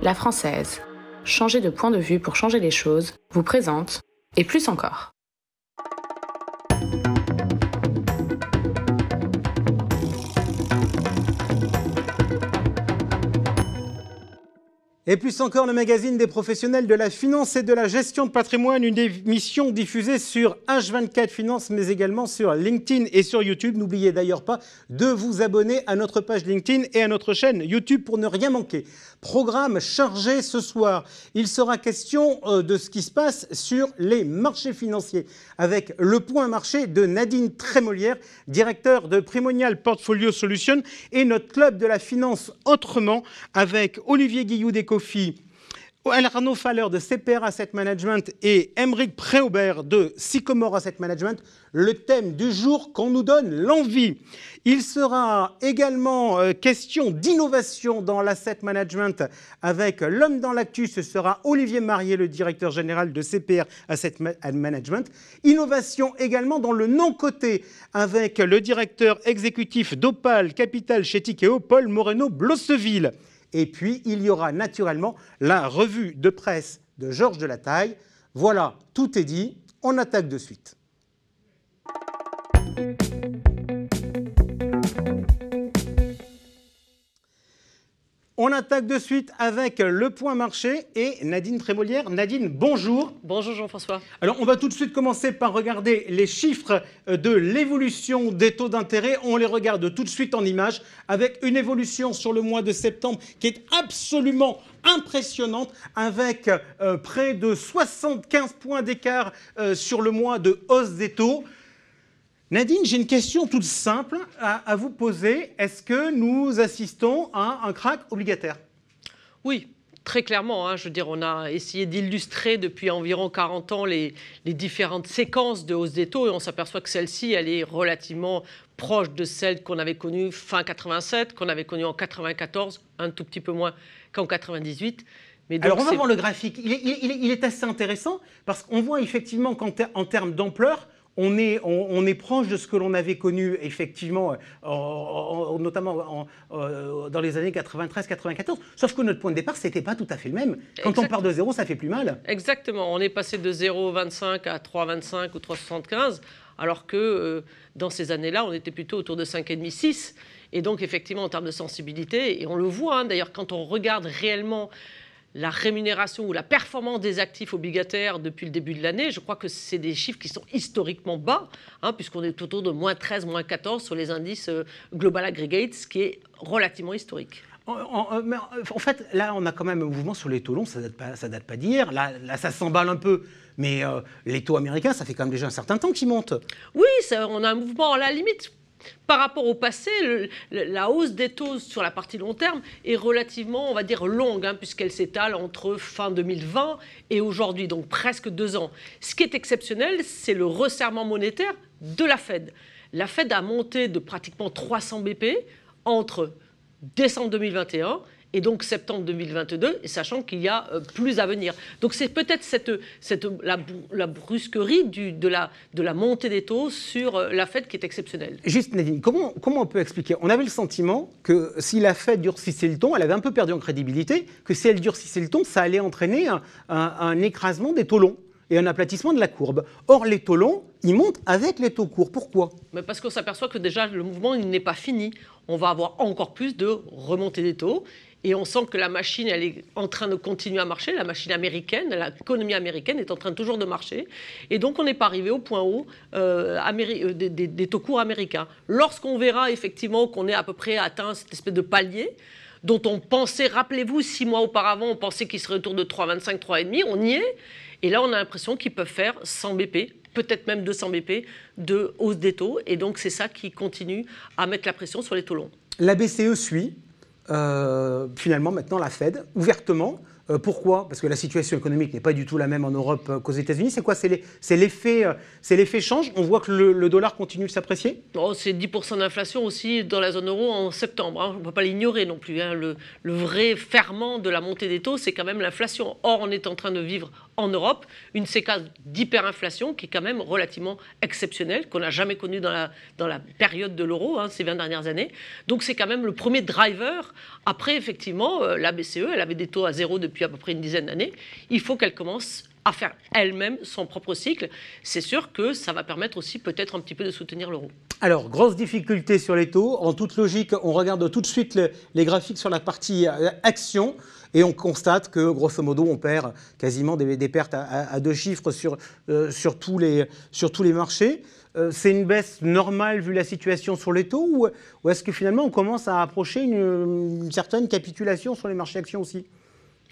La Française, changer de point de vue pour changer les choses, vous présente, et plus encore. Et plus encore, le magazine des professionnels de la finance et de la gestion de patrimoine, une émission diffusée sur H24 Finance, mais également sur LinkedIn et sur YouTube. N'oubliez d'ailleurs pas de vous abonner à notre page LinkedIn et à notre chaîne YouTube pour ne rien manquer. Programme chargé ce soir. Il sera question de ce qui se passe sur les marchés financiers avec le point marché de Nadine Trémolière, directeur de Primonial Portfolio Solutions, et notre club de la finance autrement avec Olivier Guillou d'Ecofi, Arnaud Faller de CPR Asset Management et Aymeric Préaubert de Sycomore Asset Management. Le thème du jour qu'on nous donne l'envie. Il sera également question d'innovation dans l'asset management avec l'homme dans l'actu. Ce sera Olivier Marié, le directeur général de CPR Asset Management. Innovation également dans le non-coté avec le directeur exécutif d'Opale Capital chez Tikeo, Paul Moreno-Blosseville. Et puis, il y aura naturellement la revue de presse de Georges Delataille. Voilà, tout est dit. On attaque de suite. On attaque de suite avec le point marché et Nadine Trémolière. Nadine, bonjour. Bonjour Jean-François. Alors, on va tout de suite commencer par regarder les chiffres de l'évolution des taux d'intérêt. On les regarde tout de suite en images avec une évolution sur le mois de septembre qui est absolument impressionnante avec près de 75 points d'écart sur le mois de hausse des taux. Nadine, j'ai une question toute simple à vous poser. Est-ce que nous assistons à un krach obligataire? Oui, très clairement. Je veux dire, on a essayé d'illustrer depuis environ 40 ans les différentes séquences de hausse des taux et on s'aperçoit que celle-ci, elle est relativement proche de celle qu'on avait connue fin 87, qu'on avait connue en 94, un tout petit peu moins qu'en 98. Mais donc, alors, on va voir le graphique. Il est assez intéressant parce qu'on voit effectivement qu'en termes d'ampleur, on est proche de ce que l'on avait connu effectivement, notamment dans les années 93-94. Sauf que notre point de départ, ce n'était pas tout à fait le même. Quand on part de zéro, ça fait plus mal. Exactement. On est passé de 0,25 à 3,25 ou 3,75, alors que dans ces années-là, on était plutôt autour de 5,5-6. Et donc, effectivement, en termes de sensibilité, et on le voit d'ailleurs quand on regarde réellement la rémunération ou la performance des actifs obligataires depuis le début de l'année, je crois que c'est des chiffres qui sont historiquement bas, puisqu'on est autour de moins 13, moins 14 sur les indices Global Aggregate, ce qui est relativement historique. En fait, là, on a quand même un mouvement sur les taux longs, ça date pas d'hier. Là, ça s'emballe un peu. Mais les taux américains, ça fait quand même déjà un certain temps qu'ils montent. Oui, on a un mouvement à la limite. Par rapport au passé, la hausse des taux sur la partie long terme est relativement, on va dire, longue, puisqu'elle s'étale entre fin 2020 et aujourd'hui, donc presque 2 ans. Ce qui est exceptionnel, c'est le resserrement monétaire de la Fed. La Fed a monté de pratiquement 300 BP entre décembre 2021 et donc septembre 2022, et sachant qu'il y a plus à venir. Donc c'est peut-être la brusquerie de la montée des taux sur la Fed qui est exceptionnelle. Juste Nadine, comment on peut expliquer? On avait le sentiment que si la Fed durcissait le ton, elle avait un peu perdu en crédibilité, que si elle durcissait le ton, ça allait entraîner un écrasement des taux longs et un aplatissement de la courbe. Or, les taux longs, ils montent avec les taux courts. Pourquoi? Mais parce qu'on s'aperçoit que déjà, le mouvement il n'est pas fini. On va avoir encore plus de remontée des taux. Et on sent que la machine, elle est en train de continuer à marcher. La machine américaine, l'économie américaine est en train toujours de marcher. Et donc, on n'est pas arrivé au point haut des taux courts américains. Lorsqu'on verra effectivement qu'on est à peu près atteint cette espèce de palier dont on pensait, rappelez-vous, 6 mois auparavant, on pensait qu'il serait autour de 3,25, 3,5, on y est. Et là, on a l'impression qu'ils peuvent faire 100 BP, peut-être même 200 BP de hausse des taux. Et donc, c'est ça qui continue à mettre la pression sur les taux longs. La BCE suit finalement maintenant la Fed, ouvertement. Pourquoi? Parce que la situation économique n'est pas du tout la même en Europe qu'aux États-Unis. C'est quoi? C'est l'effet change? On voit que le dollar continue de s'apprécier? C'est 10% d'inflation aussi dans la zone euro en septembre. On ne peut pas l'ignorer non plus. Le vrai ferment de la montée des taux, c'est quand même l'inflation. Or, on est en train de vivre en Europe, une séquence d'hyperinflation qui est quand même relativement exceptionnelle, qu'on n'a jamais connue dans la période de l'euro, ces 20 dernières années. Donc c'est quand même le premier driver. Après, effectivement, la BCE, elle avait des taux à zéro depuis à peu près une dizaine d'années. Il faut qu'elle commence à faire elle-même son propre cycle. C'est sûr que ça va permettre aussi peut-être un petit peu de soutenir l'euro. Alors, grosse difficulté sur les taux. En toute logique, on regarde tout de suite les graphiques sur la partie action et on constate que, grosso modo, on perd quasiment des pertes à deux chiffres sur tous les marchés. C'est une baisse normale vu la situation sur les taux ou est-ce que finalement on commence à approcher une certaine capitulation sur les marchés actions aussi ?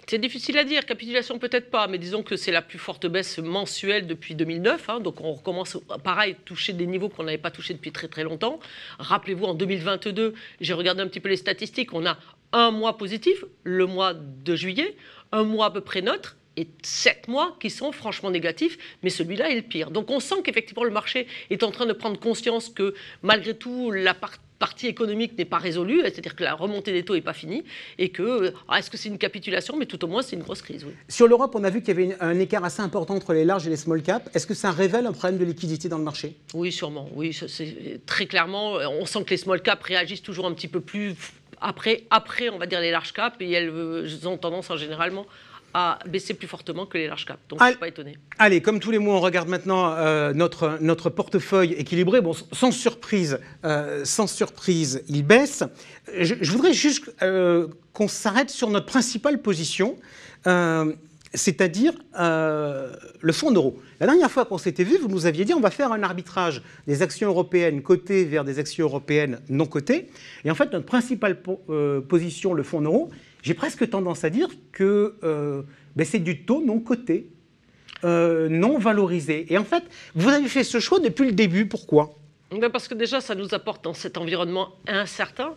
C'est difficile à dire, capitulation peut-être pas, mais disons que c'est la plus forte baisse mensuelle depuis 2009. Donc on recommence, pareil, toucher des niveaux qu'on n'avait pas touchés depuis très très longtemps. Rappelez-vous, en 2022, j'ai regardé un petit peu les statistiques, on a un mois positif, le mois de juillet, un mois à peu près neutre, et 7 mois qui sont franchement négatifs, mais celui-là est le pire. Donc on sent qu'effectivement le marché est en train de prendre conscience que malgré tout, la partie économique n'est pas résolue, c'est-à-dire que la remontée des taux n'est pas finie, et que, est-ce que c'est une capitulation, mais tout au moins c'est une grosse crise. Oui. Sur l'Europe, on a vu qu'il y avait un écart assez important entre les larges et les small caps. Est-ce que ça révèle un problème de liquidité dans le marché ? Oui, sûrement. Oui, c'est très clairement, on sent que les small caps réagissent toujours un petit peu plus après on va dire les large caps, et elles ont tendance en généralement à baisser plus fortement que les large caps. Donc, je ne suis pas étonné. Allez, comme tous les mois, on regarde maintenant notre portefeuille équilibré. Bon, sans surprise, il baisse. Je voudrais juste qu'on s'arrête sur notre principale position, c'est-à-dire le fonds euro. La dernière fois qu'on s'était vu, vous nous aviez dit on va faire un arbitrage des actions européennes cotées vers des actions européennes non cotées. Et en fait, notre principale position, le fonds euro, j'ai presque tendance à dire que c'est du taux non coté, non valorisé. Et en fait, vous avez fait ce choix depuis le début. Pourquoi ? Parce que déjà, ça nous apporte dans cet environnement incertain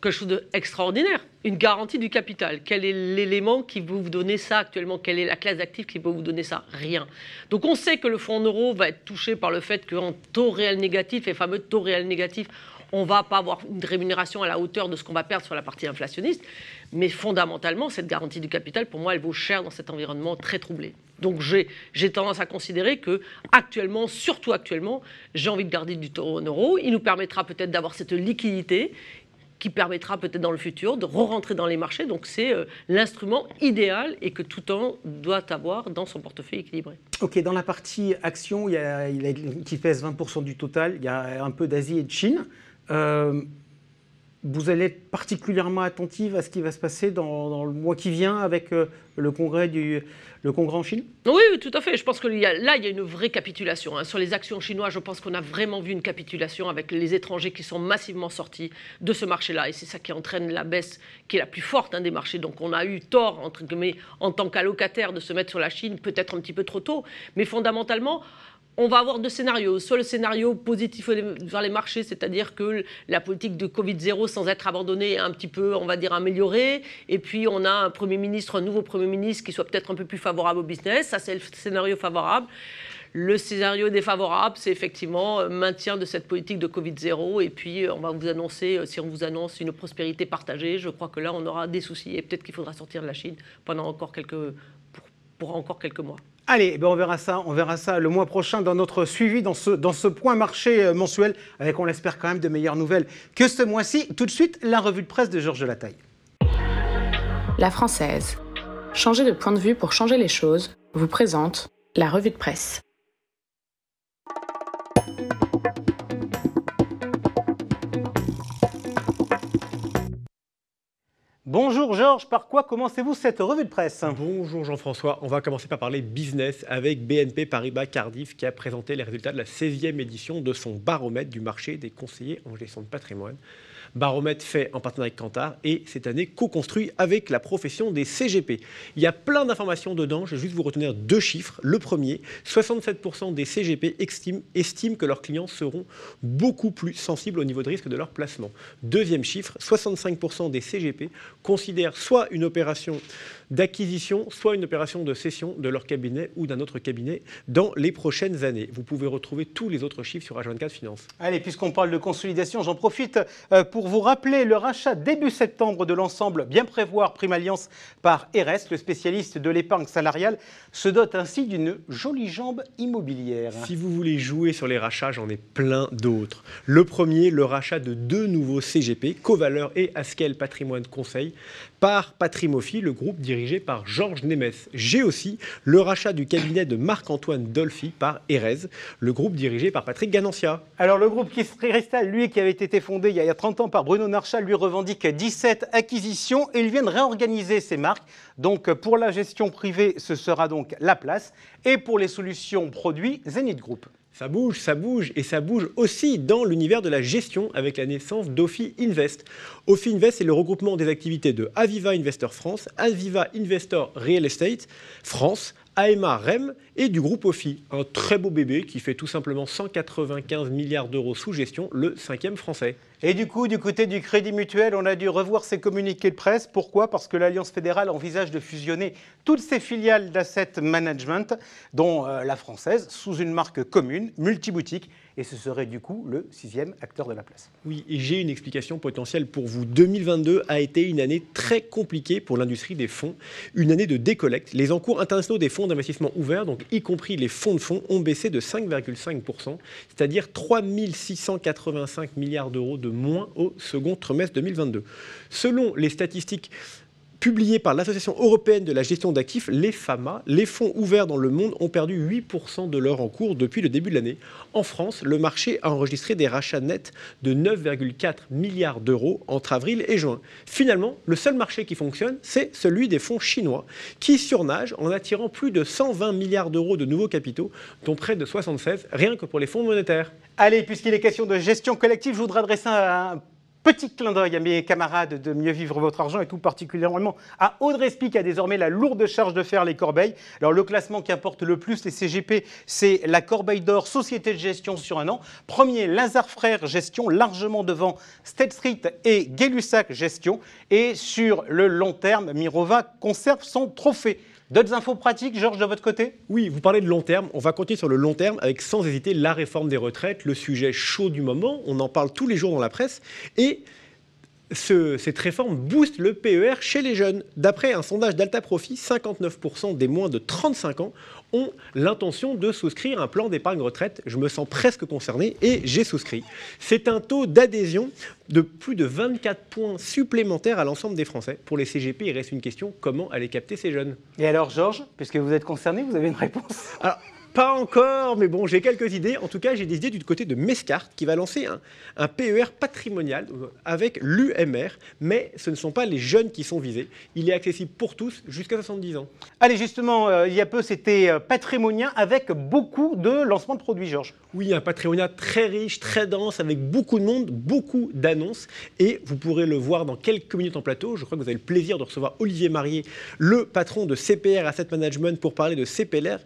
quelque chose d'extraordinaire, une garantie du capital. Quel est l'élément qui peut vous donner ça actuellement ? Quelle est la classe d'actifs qui peut vous donner ça ? Rien. Donc on sait que le fonds euro va être touché par le fait qu'en taux réel négatif, les fameux taux réels négatifs, on ne va pas avoir une rémunération à la hauteur de ce qu'on va perdre sur la partie inflationniste. Mais fondamentalement, cette garantie du capital, pour moi, elle vaut cher dans cet environnement très troublé. Donc j'ai tendance à considérer que actuellement, surtout actuellement, j'ai envie de garder du taux en euro. Il nous permettra peut-être d'avoir cette liquidité qui permettra peut-être dans le futur de re-rentrer dans les marchés. Donc c'est l'instrument idéal et que tout un doit avoir dans son portefeuille équilibré. Ok, dans la partie action, qui pèse 20% du total, il y a un peu d'Asie et de Chine. Vous allez être particulièrement attentive à ce qui va se passer dans le mois qui vient avec le congrès en Chine ? Oui, tout à fait. Je pense que il y a une vraie capitulation. Sur les actions chinoises, je pense qu'on a vraiment vu une capitulation avec les étrangers qui sont massivement sortis de ce marché-là. Et c'est ça qui entraîne la baisse qui est la plus forte des marchés. Donc on a eu tort, entre guillemets, en tant qu'allocataire, de se mettre sur la Chine, peut-être un petit peu trop tôt. Mais fondamentalement, on va avoir deux scénarios. Soit le scénario positif vers les marchés, c'est-à-dire que la politique de Covid-0, sans être abandonnée, est un petit peu, on va dire, améliorée. Et puis, on a un nouveau Premier ministre qui soit peut-être un peu plus favorable au business. Ça, c'est le scénario favorable. Le scénario défavorable, c'est effectivement maintien de cette politique de Covid-0. Et puis, on va vous annoncer, si on vous annonce une prospérité partagée, je crois que là, on aura des soucis. Et peut-être qu'il faudra sortir de la Chine pendant pour encore quelques mois. Allez, on verra ça le mois prochain dans notre suivi, dans ce point marché mensuel, avec, on l'espère quand même, de meilleures nouvelles que ce mois-ci. Tout de suite, la revue de presse de Georges Lataille. La Française. Changer de point de vue pour changer les choses vous présente la revue de presse. Bonjour Georges, par quoi commencez-vous cette revue de presse ? Bonjour Jean-François, on va commencer par parler business avec BNP Paribas Cardiff qui a présenté les résultats de la 16e édition de son baromètre du marché des conseillers en gestion de patrimoine. Baromètre fait en partenariat avec Kantar et cette année co-construit avec la profession des CGP. Il y a plein d'informations dedans, je vais juste vous retenir deux chiffres. Le premier, 67% des CGP estiment que leurs clients seront beaucoup plus sensibles au niveau de risque de leur placement. Deuxième chiffre, 65% des CGP considèrent soit une opération d'acquisition, soit une opération de cession de leur cabinet ou d'un autre cabinet dans les prochaines années. Vous pouvez retrouver tous les autres chiffres sur H24 Finance. Allez, puisqu'on parle de consolidation, j'en profite pour pour vous rappeler le rachat début septembre de l'ensemble Bien Prévoir Prime Alliance par Erez, le spécialiste de l'épargne salariale, se dote ainsi d'une jolie jambe immobilière. Si vous voulez jouer sur les rachats, j'en ai plein d'autres. Le premier, le rachat de 2 nouveaux CGP, Covaleur et Askel Patrimoine Conseil, par Patrimofi, le groupe dirigé par Georges Nemeth. J'ai aussi le rachat du cabinet de Marc-Antoine Dolphy par Erez, le groupe dirigé par Patrick Ganancia. Alors le groupe Cristal, lui, qui avait été fondé il y a 30 ans par Bruno Narchal, lui revendique 17 acquisitions et il vient de réorganiser ses marques. Donc pour la gestion privée, ce sera donc La Place et pour les solutions produits, Zenith Group. Ça bouge et ça bouge aussi dans l'univers de la gestion avec la naissance d'Ophi Invest. Ophi Invest, c'est le regroupement des activités de Aviva Investor France, Aviva Investor Real Estate France, AMA REM et du groupe Ophi. Un très beau bébé qui fait tout simplement 195 milliards d'euros sous gestion, le 5e français. Et du coup, du côté du Crédit Mutuel, on a dû revoir ses communiqués de presse. Pourquoi ? Parce que l'Alliance fédérale envisage de fusionner toutes ses filiales d'asset management, dont la française, sous une marque commune, multiboutique. Et ce serait du coup le 6e acteur de la place. Oui, et j'ai une explication potentielle pour vous. 2022 a été une année très compliquée pour l'industrie des fonds, une année de décollecte. Les encours internationaux des fonds d'investissement ouverts, donc y compris les fonds de fonds, ont baissé de 5,5%, c'est-à-dire 3 685 milliards d'euros de moins au second trimestre 2022. Selon les statistiques publiées par l'Association européenne de la gestion d'actifs, les FAMA, les fonds ouverts dans le monde ont perdu 8% de leur encours depuis le début de l'année. En France, le marché a enregistré des rachats nets de 9,4 milliards d'euros entre avril et juin. Finalement, le seul marché qui fonctionne, c'est celui des fonds chinois, qui surnagent en attirant plus de 120 milliards d'euros de nouveaux capitaux, dont près de 76 rien que pour les fonds monétaires. Allez, puisqu'il est question de gestion collective, je voudrais adresser un petit clin d'œil à mes camarades de Mieux Vivre Votre Argent et tout particulièrement à Audrey Spi qui a désormais la lourde charge de faire les corbeilles. Alors le classement qui importe le plus les CGP, c'est la Corbeille d'Or, société de gestion sur un an. Premier, Lazare Frères Gestion, largement devant State Street et Gay-Lussac Gestion. Et sur le long terme, Mirova conserve son trophée. D'autres infos pratiques, Georges, de votre côté ? Oui, vous parlez de long terme. On va continuer sur le long terme avec sans hésiter la réforme des retraites, le sujet chaud du moment. On en parle tous les jours dans la presse. Et cette réforme booste le PER chez les jeunes. D'après un sondage d'Alta Profit, 59% des moins de 35 ans ont l'intention de souscrire un plan d'épargne retraite. Je me sens presque concerné et j'ai souscrit. C'est un taux d'adhésion de plus de 24 points supplémentaires à l'ensemble des Français. Pour les CGP, il reste une question, comment aller capter ces jeunes ? Et alors Georges, puisque vous êtes concerné, vous avez une réponse ? Alors, pas encore, mais bon, j'ai quelques idées. En tout cas, j'ai des idées du côté de Mescart qui va lancer un PER patrimonial avec l'UMR, mais ce ne sont pas les jeunes qui sont visés. Il est accessible pour tous jusqu'à 70 ans. Allez, justement, il y a peu, c'était patrimonien avec beaucoup de lancements de produits, Georges. Oui, un patrimonia très riche, très dense, avec beaucoup de monde, beaucoup d'annonces. Et vous pourrez le voir dans quelques minutes en plateau. Je crois que vous avez le plaisir de recevoir Olivier Marié, le patron de CPR Asset Management, pour parler de CPR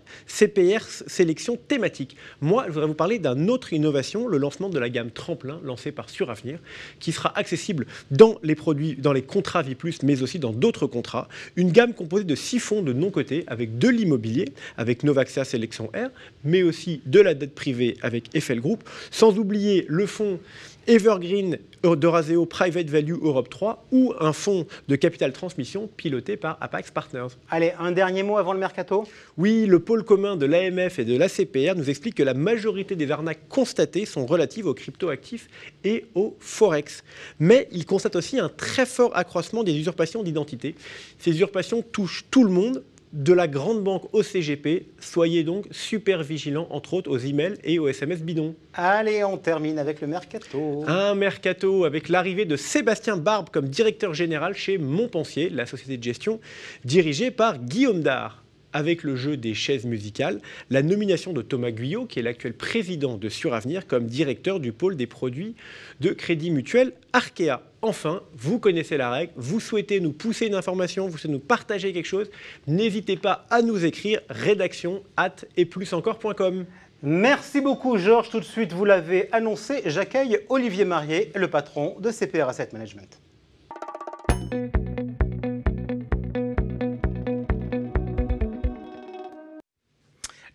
sélection thématique. Moi, je voudrais vous parler d'une autre innovation, le lancement de la gamme Tremplin, lancée par Suravenir, qui sera accessible dans les produits, dans les contrats Vie+, mais aussi dans d'autres contrats. Une gamme composée de 6 fonds de non-cotés, avec de l'immobilier, avec Novaxia Sélection R, mais aussi de la dette privée avec Eiffel Group, sans oublier le fonds Evergreen d'Euraseo Private Value Europe 3 ou un fonds de capital transmission piloté par Apax Partners. Allez, un dernier mot avant le mercato ? Oui, le pôle commun de l'AMF et de la CPR nous explique que la majorité des arnaques constatées sont relatives aux cryptoactifs et au forex. Mais il constate aussi un très fort accroissement des usurpations d'identité. Ces usurpations touchent tout le monde, de la grande banque au CGP. Soyez donc super vigilants, entre autres, aux emails et aux SMS bidons. Allez, on termine avec le mercato. Un mercato avec l'arrivée de Sébastien Barbe comme directeur général chez Montpensier, la société de gestion dirigée par Guillaume Dard. Avec le jeu des chaises musicales, la nomination de Thomas Guyot, qui est l'actuel président de Suravenir, comme directeur du pôle des produits de Crédit Mutuel Arkea. Enfin, vous connaissez la règle, vous souhaitez nous pousser une information, vous souhaitez nous partager quelque chose, n'hésitez pas à nous écrire rédaction@etplusencore.com. Merci beaucoup Georges, tout de suite vous l'avez annoncé, j'accueille Olivier Marié, le patron de CPR Asset Management.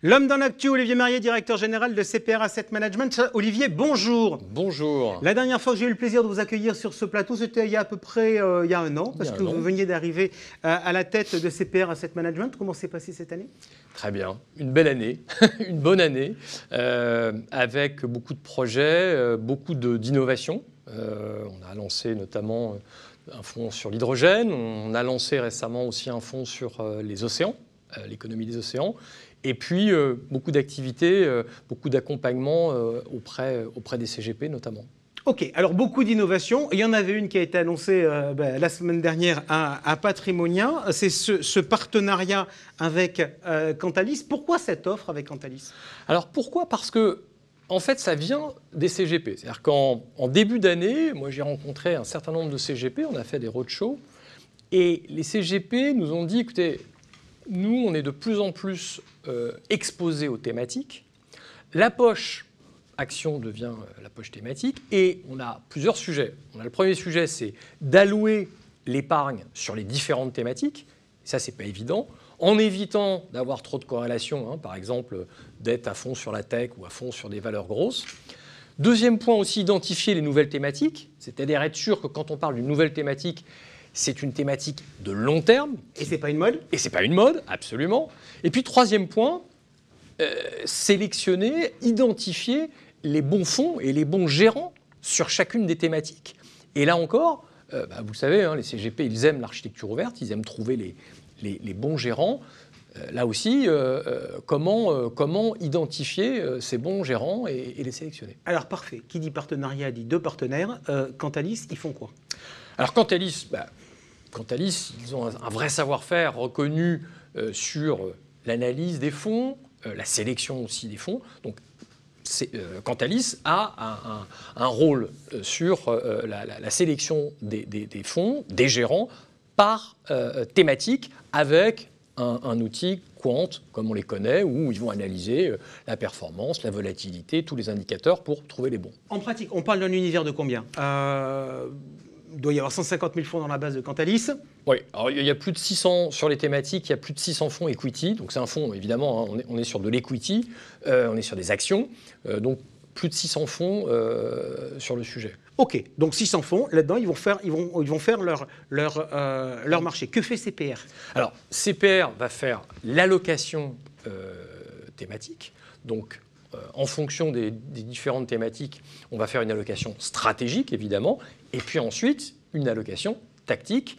L'homme dans l'actu, Olivier Marié, directeur général de CPR Asset Management. Olivier, bonjour. Bonjour. La dernière fois que j'ai eu le plaisir de vous accueillir sur ce plateau, c'était il y a à peu près il y a un an, parce que vous veniez d'arriver à la tête de CPR Asset Management. Comment s'est passée cette année? Très bien. Une belle année, une bonne année, avec beaucoup de projets, beaucoup d'innovations. On a lancé notamment un fonds sur l'hydrogène. On a lancé récemment aussi un fonds sur les océans, l'économie des océans. Et puis, beaucoup d'activités, beaucoup d'accompagnement auprès des CGP notamment. Ok, alors beaucoup d'innovations. Il y en avait une qui a été annoncée la semaine dernière à Patrimonia. C'est ce partenariat avec Cantalis. Pourquoi cette offre avec Cantalis? Alors pourquoi? Parce que, en fait, ça vient des CGP. C'est-à-dire qu'en début d'année, moi j'ai rencontré un certain nombre de CGP, on a fait des roadshows. Et les CGP nous ont dit, écoutez, nous, on est de plus en plus exposés aux thématiques. La poche action devient la poche thématique et on a plusieurs sujets. Le premier sujet, c'est d'allouer l'épargne sur les différentes thématiques. Ça, c'est pas évident. En évitant d'avoir trop de corrélations, par exemple, d'être à fond sur la tech ou à fond sur des valeurs grosses. Deuxième point aussi, identifier les nouvelles thématiques, c'est-à-dire être sûr que quand on parle d'une nouvelle thématique, c'est une thématique de long terme. Et c'est pas une mode? Et c'est pas une mode, absolument. Et puis troisième point, sélectionner, identifier les bons fonds et les bons gérants sur chacune des thématiques. Et là encore, vous le savez, les CGP, ils aiment l'architecture ouverte, ils aiment trouver les bons gérants. Là aussi, comment identifier ces bons gérants et les sélectionner? Alors parfait, qui dit partenariat dit deux partenaires. Cantalis, ils font quoi? Alors Cantalis, ils ont un vrai savoir-faire reconnu sur l'analyse des fonds, la sélection aussi des fonds. Donc Cantalis a un rôle sur la sélection des fonds, des gérants, par thématique, avec un outil quant, comme on les connaît, où ils vont analyser la performance, la volatilité, tous les indicateurs pour trouver les bons. En pratique, on parle d'un univers de combien? Il doit y avoir 150 000 fonds dans la base de Cantalis. Oui, alors il y a plus de 600 sur les thématiques, il y a plus de 600 fonds equity. Donc c'est un fonds, évidemment, on est sur de l'equity, on est sur des actions. Donc plus de 600 fonds sur le sujet. Ok, donc 600 fonds, là-dedans, ils vont faire leur marché. Que fait CPR? Alors, CPR va faire l'allocation thématique. Donc, en fonction des différentes thématiques, on va faire une allocation stratégique, évidemment, et puis ensuite, une allocation tactique.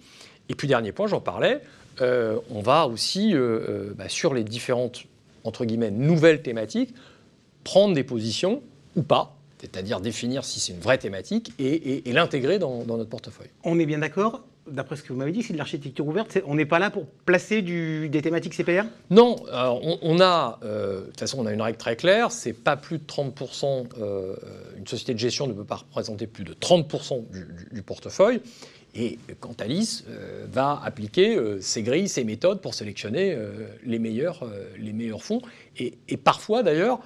Et puis, dernier point, j'en parlais, on va aussi, sur les différentes, entre guillemets, nouvelles thématiques, prendre des positions ou pas, c'est-à-dire définir si c'est une vraie thématique et l'intégrer dans notre portefeuille. On est bien d'accord? D'après ce que vous m'avez dit, c'est de l'architecture ouverte. On n'est pas là pour placer des thématiques CPR? Non, de toute façon, on a une règle très claire, c'est pas plus de 30%, une société de gestion ne peut pas représenter plus de 30% du portefeuille. Et Cantalis va appliquer ses grilles, ses méthodes pour sélectionner les meilleurs fonds. Et parfois, d'ailleurs,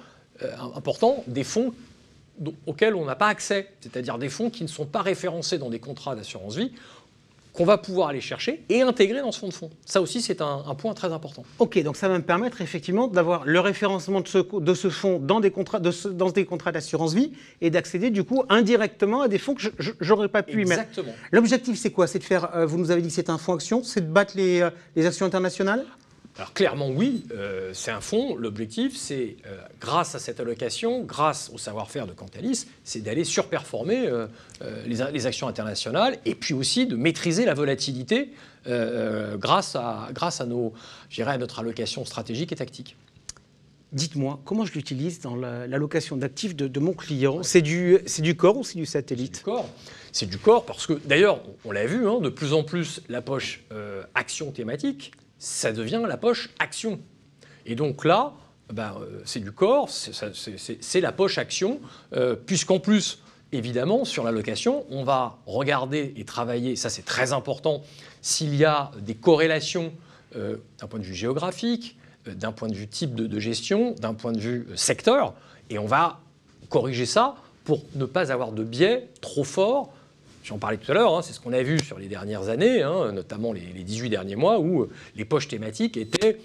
important, des fonds auxquels on n'a pas accès, c'est-à-dire des fonds qui ne sont pas référencés dans des contrats d'assurance vie, qu'on va pouvoir aller chercher et intégrer dans ce fonds de fonds. Ça aussi, c'est un point très important. Ok, donc ça va me permettre effectivement d'avoir le référencement de ce fonds dans des contrats d'assurance vie et d'accéder du coup indirectement à des fonds que j'aurais pas pu y mettre. Exactement. L'objectif, c'est quoi? C'est de faire, vous nous avez dit que c'est un fonds action, c'est de battre les actions internationales? Alors clairement oui, c'est un fonds. L'objectif, c'est grâce à cette allocation, grâce au savoir-faire de Cantalis, c'est d'aller surperformer les actions internationales et puis aussi de maîtriser la volatilité grâce à notre allocation stratégique et tactique. Dites-moi, comment je l'utilise dans l'allocation d'actifs de mon client? C'est du corps ou c'est du satellite? C'est du corps parce que d'ailleurs, on l'a vu, de plus en plus, la poche action thématique, ça devient la poche action. Et donc là, c'est du corps, c'est la poche action, puisqu'en plus, évidemment, sur l'allocation, on va regarder et travailler, ça c'est très important, s'il y a des corrélations d'un point de vue géographique, d'un point de vue type de gestion, d'un point de vue secteur, et on va corriger ça pour ne pas avoir de biais trop forts. J'en parlais tout à l'heure, c'est ce qu'on a vu sur les dernières années, notamment les 18 derniers mois, où les poches thématiques étaient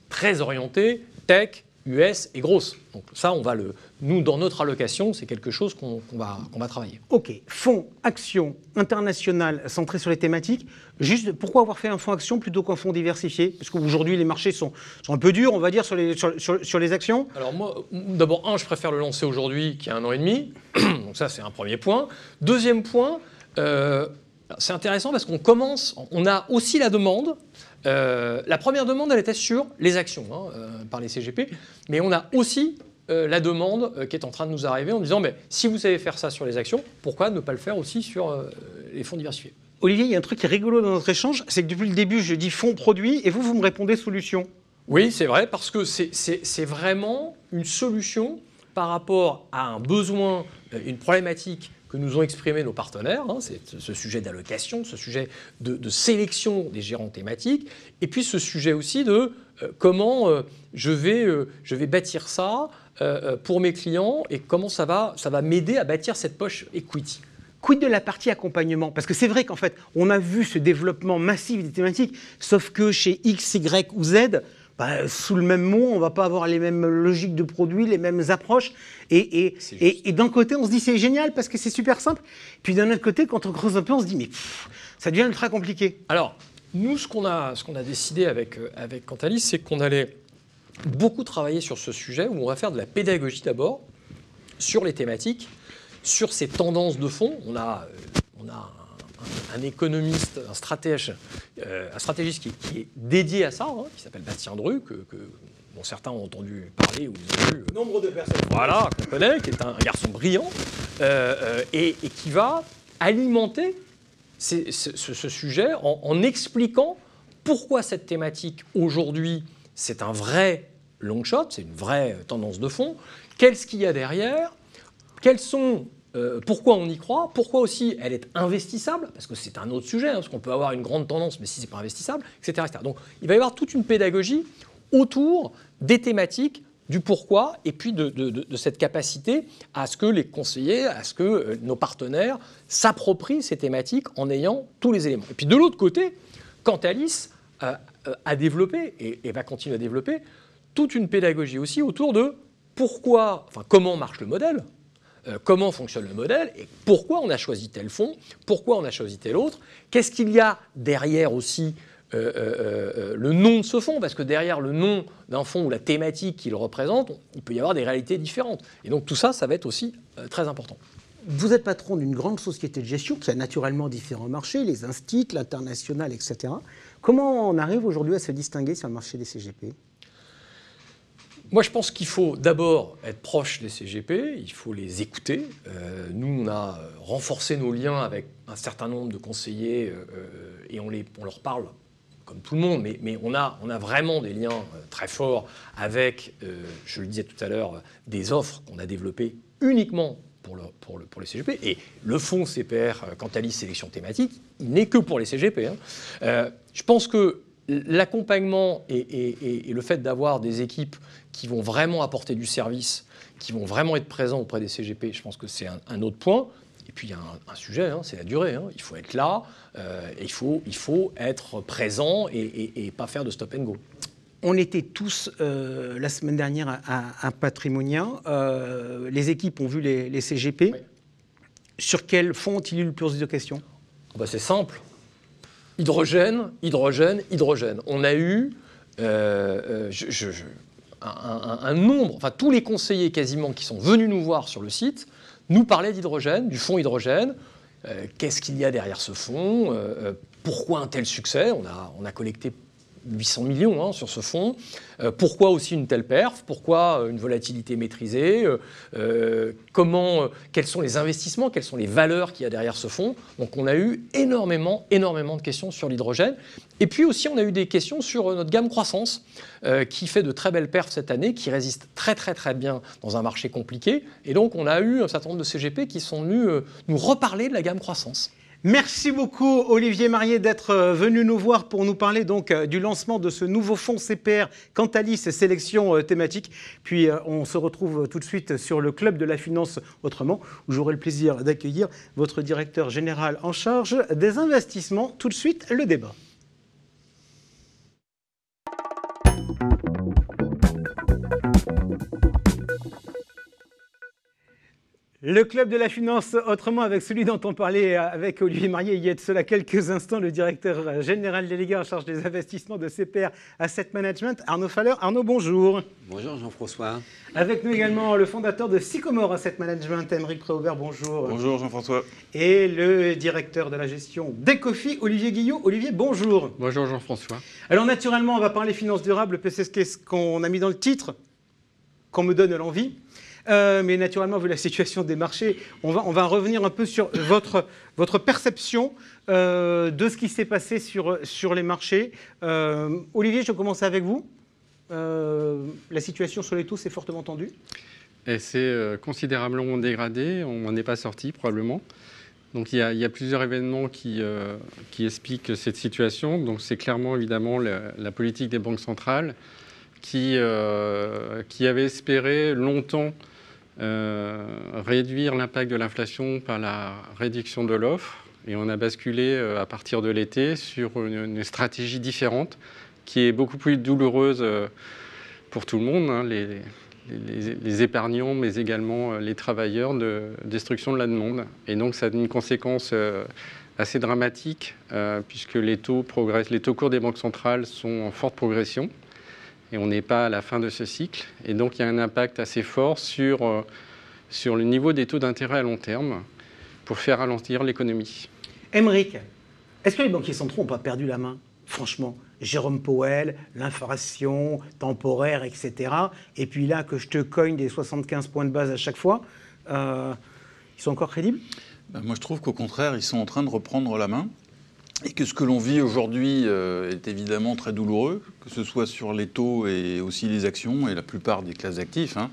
très orientées tech US est grosse. Donc ça, nous, dans notre allocation, c'est quelque chose qu'on va travailler. Ok, fonds action international centré sur les thématiques. Juste, pourquoi avoir fait un fonds action plutôt qu'un fonds diversifié? Parce qu'aujourd'hui, les marchés sont un peu durs, on va dire, sur les actions. Alors moi, d'abord, je préfère le lancer aujourd'hui qu'il y a 1 an et demi. Donc ça, c'est un premier point. Deuxième point, c'est intéressant parce on a aussi la demande. La première demande, elle était sur les actions par les CGP, mais on a aussi la demande qui est en train de nous arriver en disant mais si vous savez faire ça sur les actions, pourquoi ne pas le faire aussi sur les fonds diversifiés? Olivier, il y a un truc qui est rigolo dans notre échange, c'est que depuis le début, je dis fonds produits et vous me répondez solution. Oui, c'est vrai, parce que c'est vraiment une solution par rapport à un besoin, une problématique que nous ont exprimé nos partenaires, c'est ce sujet d'allocation, ce sujet de sélection des gérants thématiques, et puis ce sujet aussi de comment je vais bâtir ça pour mes clients et comment ça va m'aider à bâtir cette poche equity. Quid de la partie accompagnement? Parce que c'est vrai qu'en fait, on a vu ce développement massif des thématiques, sauf que chez X, Y ou Z, sous le même mot, on ne va pas avoir les mêmes logiques de produits, les mêmes approches. Et d'un côté, on se dit c'est génial parce que c'est super simple. Puis d'un autre côté, quand on creuse un peu, on se dit mais ça devient ultra compliqué. Alors, nous, ce qu'on a décidé avec Cantalis, c'est qu'on allait beaucoup travailler sur ce sujet où on va faire de la pédagogie d'abord sur les thématiques, sur ces tendances de fond. On a un économiste, un stratégiste qui est dédié à ça, qui s'appelle Bastien Dru, dont certains ont entendu parler ou vu. Nombre de personnes. Voilà, qu'on connaît, qui est un garçon brillant, et qui va alimenter ce sujet en expliquant pourquoi cette thématique, aujourd'hui, c'est un vrai long shot, c'est une vraie tendance de fond, qu'est-ce qu'il y a derrière, pourquoi on y croit, pourquoi aussi elle est investissable, parce que c'est un autre sujet, parce qu'on peut avoir une grande tendance, mais si ce n'est pas investissable, etc., etc. Donc il va y avoir toute une pédagogie autour des thématiques, du pourquoi, et puis de cette capacité à ce que les conseillers, à ce que nos partenaires s'approprient ces thématiques en ayant tous les éléments. Et puis de l'autre côté, Cantalis a développé, et va continuer à développer, toute une pédagogie aussi autour de comment marche le modèle, comment fonctionne le modèle et pourquoi on a choisi tel fonds, pourquoi on a choisi tel autre, qu'est-ce qu'il y a derrière aussi le nom de ce fonds, parce que derrière le nom d'un fonds ou la thématique qu'il représente, il peut y avoir des réalités différentes. Et donc tout ça, ça va être aussi très important. Vous êtes patron d'une grande société de gestion qui a naturellement différents marchés, les instituts, l'international, etc. Comment on arrive aujourd'hui à se distinguer sur le marché des CGP ? Moi, je pense qu'il faut d'abord être proche des CGP, il faut les écouter. Nous, on a renforcé nos liens avec un certain nombre de conseillers et on leur parle comme tout le monde, mais on a vraiment des liens très forts avec, je le disais tout à l'heure, des offres qu'on a développées uniquement pour les CGP. Et le fonds CPR Cantalis Sélection Thématique, il n'est que pour les CGP. Je pense que l'accompagnement et le fait d'avoir des équipes qui vont vraiment apporter du service, qui vont vraiment être présents auprès des CGP, je pense que c'est un autre point. Et puis il y a un sujet, c'est la durée. Il faut être là, il faut être présent et pas faire de stop and go. On était tous la semaine dernière à Patrimonia. Les équipes ont vu les CGP. Oui. Sur quel fonds ont-ils eu le plus de questions ? C'est simple. Hydrogène, hydrogène, hydrogène. On a eu un nombre, enfin tous les conseillers quasiment qui sont venus nous voir sur le site nous parlaient d'hydrogène, du fonds hydrogène. Qu'est-ce qu'il y a derrière ce fonds ? Pourquoi un tel succès ? On a collecté 800 millions sur ce fonds. Pourquoi aussi une telle perf ? Pourquoi une volatilité maîtrisée ? Quels sont les investissements ? Quelles sont les valeurs qu'il y a derrière ce fonds ? Donc on a eu énormément de questions sur l'hydrogène. Et puis aussi on a eu des questions sur notre gamme croissance qui fait de très belles perfs cette année, qui résiste très bien dans un marché compliqué. Et donc on a eu un certain nombre de CGP qui sont venus nous reparler de la gamme croissance. Merci beaucoup Olivier Marié d'être venu nous voir pour nous parler donc du lancement de ce nouveau fonds CPR Cantalis Sélection Thématique. Puis on se retrouve tout de suite sur le Club de la Finance Autrement où j'aurai le plaisir d'accueillir votre directeur général en charge des investissements. Tout de suite, le débat. Le club de la finance, autrement avec celui dont on parlait avec Olivier Marié il y a de cela quelques instants, le directeur général délégué en charge des investissements de CPR Asset Management, Arnaud Faller. Arnaud, bonjour. Bonjour Jean-François. Avec nous également le fondateur de Sycomore Asset Management, Aymeric Préaubert, bonjour. Bonjour Jean-François. Et le directeur de la gestion d'Ecofi, Olivier Guillot. Olivier, bonjour. Bonjour Jean-François. Alors naturellement, on va parler finances durables, c'est ce qu'on a mis dans le titre, qu'on me donne l'envie. Mais naturellement, vu la situation des marchés, on va revenir un peu sur votre perception de ce qui s'est passé sur les marchés. Olivier, je commence avec vous. La situation sur les taux s'est fortement tendue. Et c'est considérablement dégradé, on n'en est pas sorti probablement. Donc il y a plusieurs événements qui expliquent cette situation. Donc c'est clairement évidemment la politique des banques centrales qui avait espéré longtemps réduire l'impact de l'inflation par la réduction de l'offre. Et on a basculé à partir de l'été sur une stratégie différente qui est beaucoup plus douloureuse pour tout le monde, hein, les épargnants, mais également les travailleurs, de destruction de la demande. Et donc ça a une conséquence assez dramatique puisque les taux progressent, les taux courts des banques centrales sont en forte progression. Et on n'est pas à la fin de ce cycle. Et donc, il y a un impact assez fort sur le niveau des taux d'intérêt à long terme pour faire ralentir l'économie. Aymeric, est-ce que les banquiers centraux n'ont pas perdu la main? Franchement, Jérôme Powell, l'inflation temporaire, etc. Et puis là, que je te cogne des 75 points de base à chaque fois, ils sont encore crédibles? Moi, je trouve qu'au contraire, ils sont en train de reprendre la main. Et que ce que l'on vit aujourd'hui est évidemment très douloureux, que ce soit sur les taux et aussi les actions et la plupart des classes d'actifs. Hein.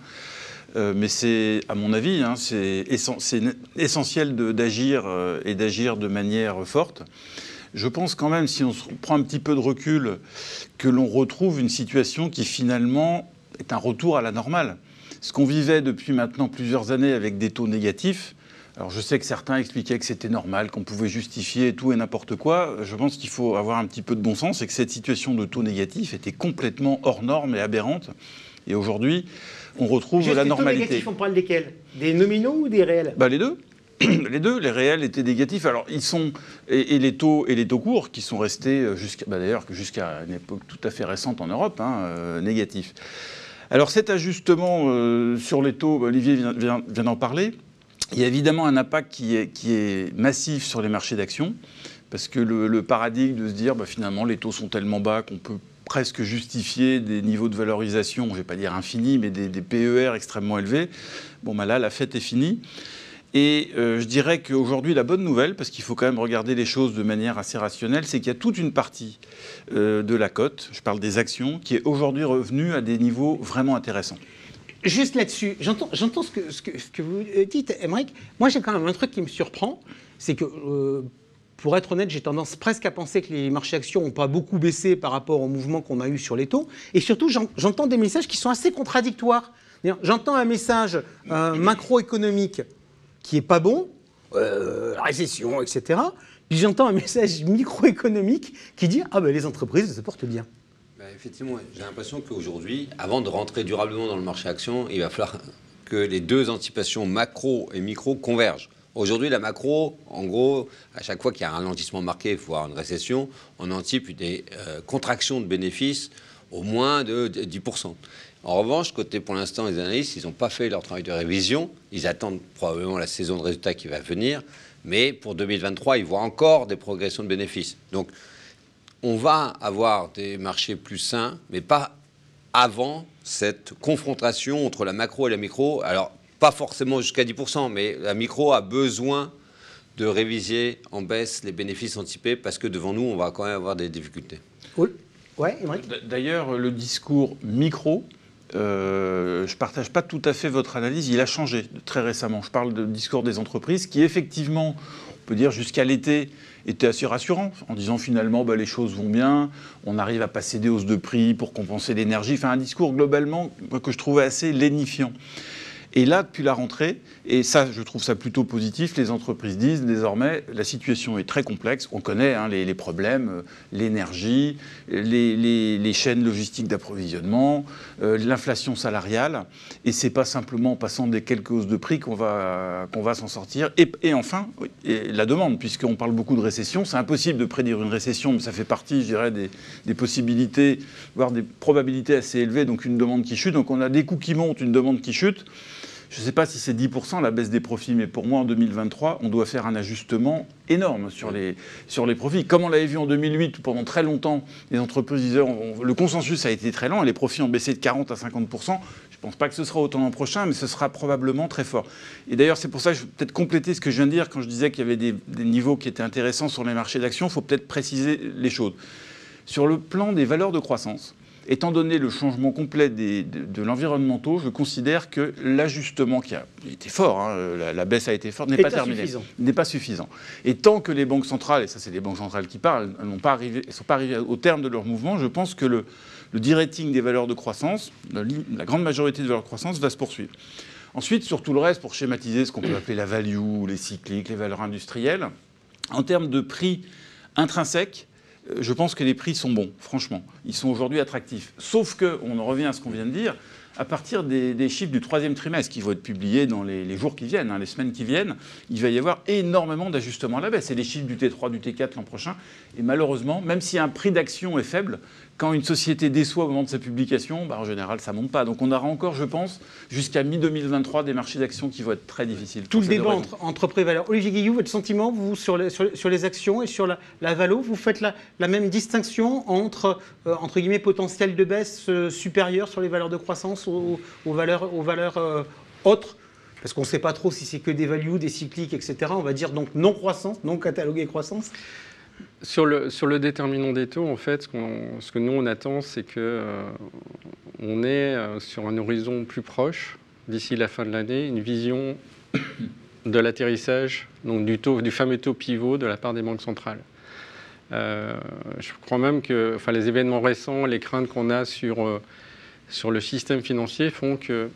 Mais c'est, à mon avis, hein, c'est essentiel d'agir et d'agir de manière forte. Je pense quand même, si on prend un petit peu de recul, que l'on retrouve une situation qui finalement est un retour à la normale. Ce qu'on vivait depuis maintenant plusieurs années avec des taux négatifs, alors je sais que certains expliquaient que c'était normal, qu'on pouvait justifier tout et n'importe quoi. Je pense qu'il faut avoir un petit peu de bon sens et que cette situation de taux négatif était complètement hors norme et aberrante. Et aujourd'hui, on retrouve la normalité. Les taux négatifs, on parle desquels? Des nominaux ou des réels? Les deux. Les deux, les réels étaient négatifs. Alors ils sont et les taux courts qui sont restés jusqu'à une époque tout à fait récente en Europe, négatifs. Alors cet ajustement sur les taux, Olivier vient d'en parler. Il y a évidemment un impact qui est massif sur les marchés d'actions, parce que le paradigme de se dire finalement les taux sont tellement bas qu'on peut presque justifier des niveaux de valorisation, je ne vais pas dire infinis, mais des PER extrêmement élevés. Là, la fête est finie. Et je dirais qu'aujourd'hui, la bonne nouvelle, parce qu'il faut quand même regarder les choses de manière assez rationnelle, c'est qu'il y a toute une partie de la cote, je parle des actions, qui est aujourd'hui revenue à des niveaux vraiment intéressants. Juste là-dessus, j'entends ce que vous dites, Aymeric. Moi, j'ai quand même un truc qui me surprend, c'est que, pour être honnête, j'ai tendance presque à penser que les marchés actions n'ont pas beaucoup baissé par rapport au mouvement qu'on a eu sur les taux. Et surtout, j'entends des messages qui sont assez contradictoires. J'entends un message macroéconomique qui n'est pas bon, la récession, etc. Puis j'entends un message microéconomique qui dit « Ah ben les entreprises se portent bien ». Effectivement, j'ai l'impression qu'aujourd'hui, avant de rentrer durablement dans le marché action, il va falloir que les deux anticipations macro et micro convergent. Aujourd'hui, la macro, en gros, à chaque fois qu'il y a un ralentissement marqué, voire une récession, on anticipe des contractions de bénéfices au moins de 10%. En revanche, côté pour l'instant, les analystes, ils n'ont pas fait leur travail de révision. Ils attendent probablement la saison de résultats qui va venir. Mais pour 2023, ils voient encore des progressions de bénéfices. Donc, on va avoir des marchés plus sains, mais pas avant cette confrontation entre la macro et la micro. Alors, pas forcément jusqu'à 10%, mais la micro a besoin de réviser en baisse les bénéfices anticipés parce que devant nous, on va quand même avoir des difficultés. Oui. Ouais, Aymeric. D'ailleurs, le discours micro, je ne partage pas tout à fait votre analyse. Il a changé très récemment. Je parle du discours des entreprises qui, effectivement, on peut dire jusqu'à l'été, était assez rassurant en disant finalement les choses vont bien, on arrive à passer des hausses de prix pour compenser l'énergie. Enfin, un discours globalement que je trouvais assez lénifiant. Et là, depuis la rentrée, et ça, je trouve ça plutôt positif, les entreprises disent désormais, la situation est très complexe. On connaît les problèmes, l'énergie, les chaînes logistiques d'approvisionnement, l'inflation salariale. Et c'est pas simplement en passant des quelques hausses de prix qu'on va s'en sortir. Et enfin, la demande, puisqu'on parle beaucoup de récession. C'est impossible de prédire une récession, mais ça fait partie, je dirais, des possibilités, voire des probabilités assez élevées, donc une demande qui chute. Donc on a des coûts qui montent, une demande qui chute. Je ne sais pas si c'est 10% la baisse des profits, mais pour moi, en 2023, on doit faire un ajustement énorme sur les profits. Comme on l'avait vu en 2008, où pendant très longtemps, les entreprises disaient le consensus a été très lent et les profits ont baissé de 40 à 50%. Je ne pense pas que ce sera autant l'an prochain, mais ce sera probablement très fort. Et d'ailleurs, c'est pour ça que je vais peut-être compléter ce que je viens de dire quand je disais qu'il y avait des niveaux qui étaient intéressants sur les marchés d'actions. Il faut peut-être préciser les choses. Sur le plan des valeurs de croissance, étant donné le changement complet de l'environnementaux, je considère que l'ajustement qui a été fort, la baisse a été forte, n'est pas terminé. N'est pas suffisant. Et tant que les banques centrales, et ça c'est les banques centrales qui parlent, elles ne sont pas arrivées au terme de leur mouvement, je pense que le de-rating des valeurs de croissance, la grande majorité des valeurs de croissance va se poursuivre. Ensuite, sur tout le reste, pour schématiser ce qu'on peut appeler la value, les cycliques, les valeurs industrielles, en termes de prix intrinsèques, je pense que les prix sont bons, franchement. Ils sont aujourd'hui attractifs. Sauf qu'on en revient à ce qu'on vient de dire, à partir des chiffres du troisième trimestre qui vont être publiés dans les jours qui viennent, les semaines qui viennent, il va y avoir énormément d'ajustements à la baisse. C'est les chiffres du T3, du T4 l'an prochain. Et malheureusement, même si un prix d'action est faible, quand une société déçoit au moment de sa publication, en général, ça ne monte pas. Donc on aura encore, je pense, jusqu'à mi-2023, des marchés d'actions qui vont être très difficiles. Tout le débat entre prix et valeur. Olivier Guillou, votre sentiment, vous, sur les actions et sur la valo, vous faites la même distinction entre guillemets, potentiel de baisse supérieur sur les valeurs de croissance aux valeurs autres? Parce qu'on ne sait pas trop si c'est que des values, des cycliques, etc. On va dire donc non-croissance, non-cataloguée croissance. Sur le déterminant des taux, en fait, ce que nous on attend, c'est qu'on est sur un horizon plus proche, d'ici la fin de l'année, une vision de l'atterrissage, donc du fameux taux pivot de la part des banques centrales. Je crois même que les événements récents, les craintes qu'on a sur le système financier font que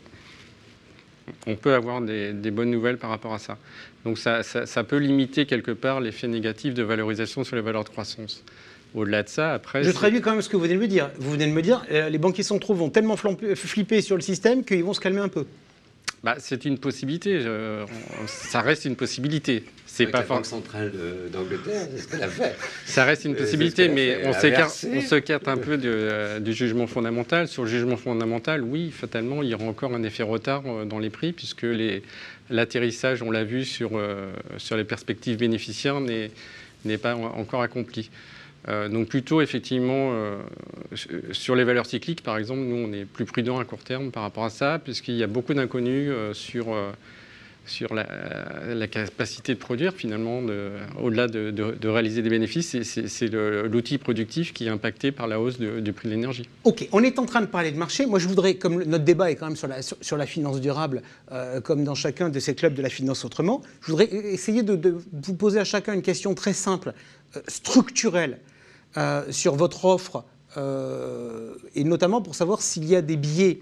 on peut avoir des bonnes nouvelles par rapport à ça. Donc ça peut limiter quelque part l'effet négatif de valorisation sur les valeurs de croissance. Au-delà de ça, après... Je traduis quand même ce que vous venez de me dire. Vous venez de me dire, les banquiers centraux vont tellement flipper sur le système qu'ils vont se calmer un peu. C'est une possibilité. Ça reste une possibilité. C'est pas la Banque centrale d'Angleterre, c'est ce qu'elle a fait. Ça reste une possibilité, mais on s'écarte un peu du jugement fondamental. Sur le jugement fondamental, oui, fatalement, il y aura encore un effet retard dans les prix, puisque l'atterrissage, on l'a vu sur les perspectives bénéficiaires, n'est pas encore accompli. Donc plutôt, effectivement, sur les valeurs cycliques, par exemple, nous, on est plus prudent à court terme par rapport à ça, puisqu'il y a beaucoup d'inconnus sur la capacité de produire, finalement, au-delà de réaliser des bénéfices. C'est l'outil productif qui est impacté par la hausse du prix de l'énergie. OK, on est en train de parler de marché. Moi, je voudrais, comme notre débat est quand même sur la finance durable, comme dans chacun de ces clubs de la finance autrement, je voudrais essayer de vous poser à chacun une question très simple, structurelle, sur votre offre, et notamment pour savoir s'il y a des biais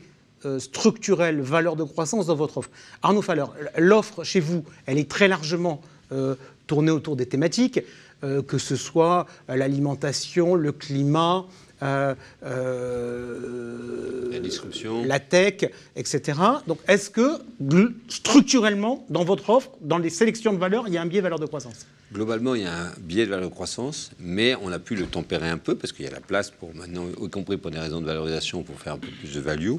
structurelle, valeur de croissance dans votre offre. Arnaud Faller, l'offre chez vous, elle est très largement tournée autour des thématiques, que ce soit l'alimentation, le climat, la disruption, la tech, etc. Donc est-ce que structurellement, dans votre offre, dans les sélections de valeurs, il y a un biais valeur de croissance? Globalement, il y a un biais de valeur de croissance, mais on a pu le tempérer un peu parce qu'il y a la place pour maintenant, y compris pour des raisons de valorisation, pour faire un peu plus de value.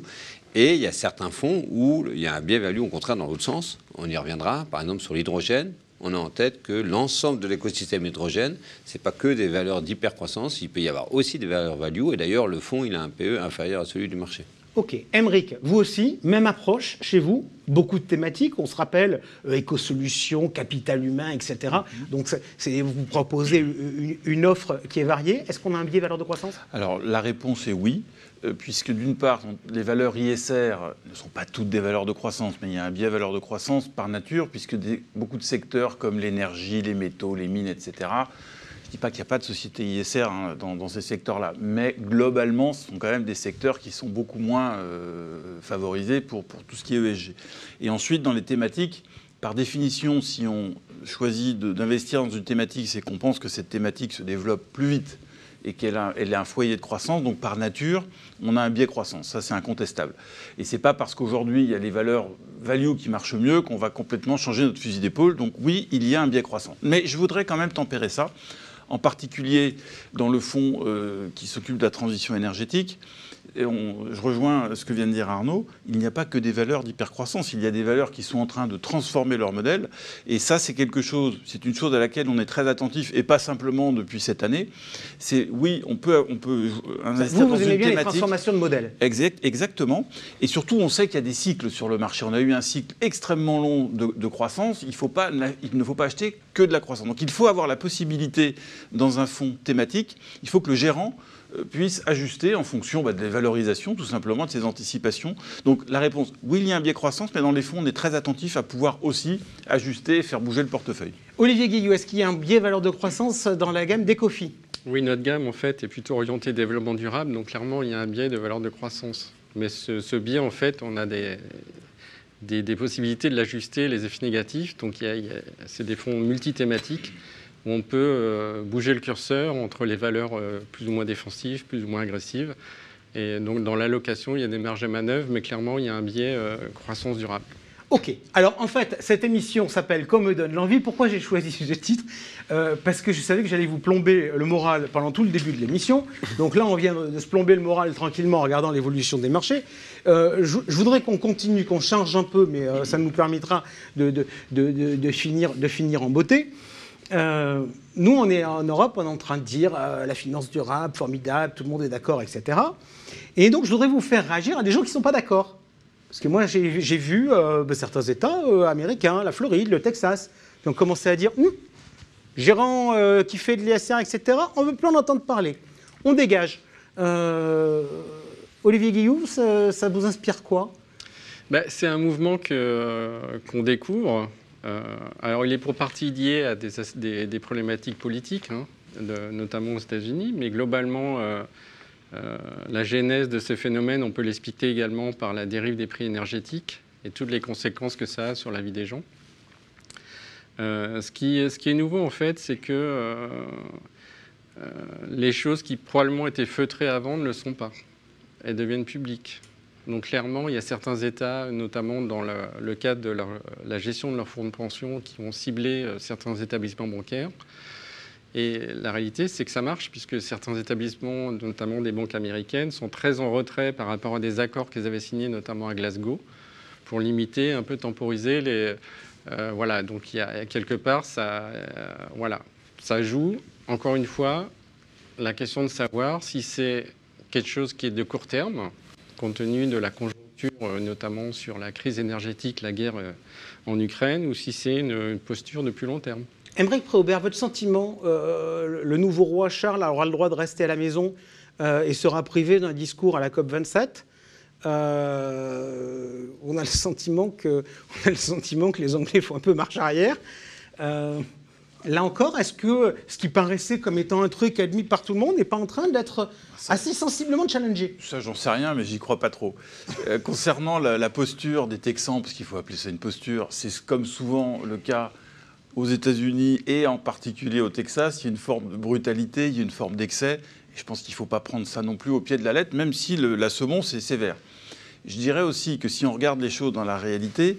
Et il y a certains fonds où il y a un biais value, au contraire, dans l'autre sens. On y reviendra. Par exemple, sur l'hydrogène, on a en tête que l'ensemble de l'écosystème hydrogène, ce n'est pas que des valeurs d'hypercroissance. Il peut y avoir aussi des valeurs value. Et d'ailleurs, le fonds, il a un PE inférieur à celui du marché. OK. Aymeric, vous aussi, même approche chez vous, beaucoup de thématiques, on se rappelle, éco-solutions, capital humain, etc. Donc vous proposez une offre qui est variée. Est-ce qu'on a un biais valeur de croissance? Alors la réponse est oui, puisque d'une part, les valeurs ISR ne sont pas toutes des valeurs de croissance, mais il y a un biais valeur de croissance par nature, puisque beaucoup de secteurs comme l'énergie, les métaux, les mines, etc., je dis pas qu'il n'y a pas de société ISR dans ces secteurs-là, mais globalement, ce sont quand même des secteurs qui sont beaucoup moins favorisés pour tout ce qui est ESG. Et ensuite, dans les thématiques, par définition, si on choisit d'investir dans une thématique, c'est qu'on pense que cette thématique se développe plus vite et qu'elle est un foyer de croissance. Donc, par nature, on a un biais croissance. Ça, c'est incontestable. Et ce n'est pas parce qu'aujourd'hui, il y a les valeurs value qui marchent mieux qu'on va complètement changer notre fusil d'épaule. Donc, oui, il y a un biais croissant. Mais je voudrais quand même tempérer ça, en particulier dans le fonds qui s'occupe de la transition énergétique. Et je rejoins ce que vient de dire Arnaud, il n'y a pas que des valeurs d'hypercroissance, il y a des valeurs qui sont en train de transformer leur modèle. Et ça, c'est quelque chose, c'est une chose à laquelle on est très attentif, et pas simplement depuis cette année. C'est, oui, on peut investir dans une thématique. Vous aimez bien les transformations de modèle. Exactement. Et surtout, on sait qu'il y a des cycles sur le marché. On a eu un cycle extrêmement long de croissance. Il ne faut pas acheter que de la croissance. Donc il faut avoir la possibilité, dans un fonds thématique, il faut que le gérant puisse ajuster en fonction des valorisations, tout simplement, de ses anticipations. Donc la réponse, oui, il y a un biais croissance, mais dans les fonds, on est très attentif à pouvoir aussi ajuster et faire bouger le portefeuille. Olivier Guillou, est-ce qu'il y a un biais valeur de croissance dans la gamme d'Ecofi ? Oui, notre gamme, en fait, est plutôt orientée développement durable, donc clairement, il y a un biais de valeur de croissance. Mais ce biais, en fait, on a des possibilités de l'ajuster, les effets négatifs. Donc c'est des fonds multithématiques, où on peut bouger le curseur entre les valeurs plus ou moins défensives, plus ou moins agressives. Et donc, dans l'allocation, il y a des marges de manœuvre, mais clairement, il y a un biais croissance durable. Ok. Alors, en fait, cette émission s'appelle « Comme me donne l'envie ». Pourquoi j'ai choisi ce titre ? Parce que je savais que j'allais vous plomber le moral pendant tout le début de l'émission. Donc là, on vient de se plomber le moral tranquillement en regardant l'évolution des marchés. Je voudrais qu'on continue, qu'on change un peu, mais ça nous permettra de finir en beauté. Nous, on est en Europe, on est en train de dire la finance durable, formidable, tout le monde est d'accord, etc. Et donc, je voudrais vous faire réagir à des gens qui ne sont pas d'accord. Parce que moi, j'ai vu certains États américains, la Floride, le Texas, qui ont commencé à dire gérant qui fait de l'ISR, etc., on ne veut plus en entendre parler. On dégage. Olivier Guillou, ça vous inspire quoi ? C'est un mouvement qu'on découvre. Alors, il est pour partie lié à des problématiques politiques, notamment aux États-Unis, mais globalement, la genèse de ce phénomène, on peut l'expliquer également par la dérive des prix énergétiques et toutes les conséquences que ça a sur la vie des gens. Ce qui est nouveau, en fait, c'est que les choses qui probablement étaient feutrées avant ne le sont pas. Elles deviennent publiques. Donc clairement, il y a certains États, notamment dans le cadre de la gestion de leurs fonds de pension, qui ont ciblé certains établissements bancaires. Et la réalité, c'est que ça marche, puisque certains établissements, notamment des banques américaines, sont très en retrait par rapport à des accords qu'ils avaient signés, notamment à Glasgow, pour limiter, un peu temporiser les... voilà, donc il y a quelque part, ça joue. Encore une fois, la question de savoir si c'est quelque chose qui est de court terme, compte tenu de la conjoncture, notamment sur la crise énergétique, la guerre en Ukraine, ou si c'est une posture de plus long terme. Aymeric Préaubert, votre sentiment, le nouveau roi Charles aura le droit de rester à la maison et sera privé d'un discours à la COP27. On a le sentiment que les Anglais font un peu marche arrière. Là encore, est-ce que ce qui paraissait comme étant un truc admis par tout le monde n'est pas en train d'être assez sensiblement challengé ? Ça, j'en sais rien, mais j'y crois pas trop. Concernant la posture des Texans, parce qu'il faut appeler ça une posture, c'est comme souvent le cas aux États-Unis et en particulier au Texas, il y a une forme de brutalité, il y a une forme d'excès. Et je pense qu'il ne faut pas prendre ça non plus au pied de la lettre, même si la semonce est sévère. Je dirais aussi que si on regarde les choses dans la réalité,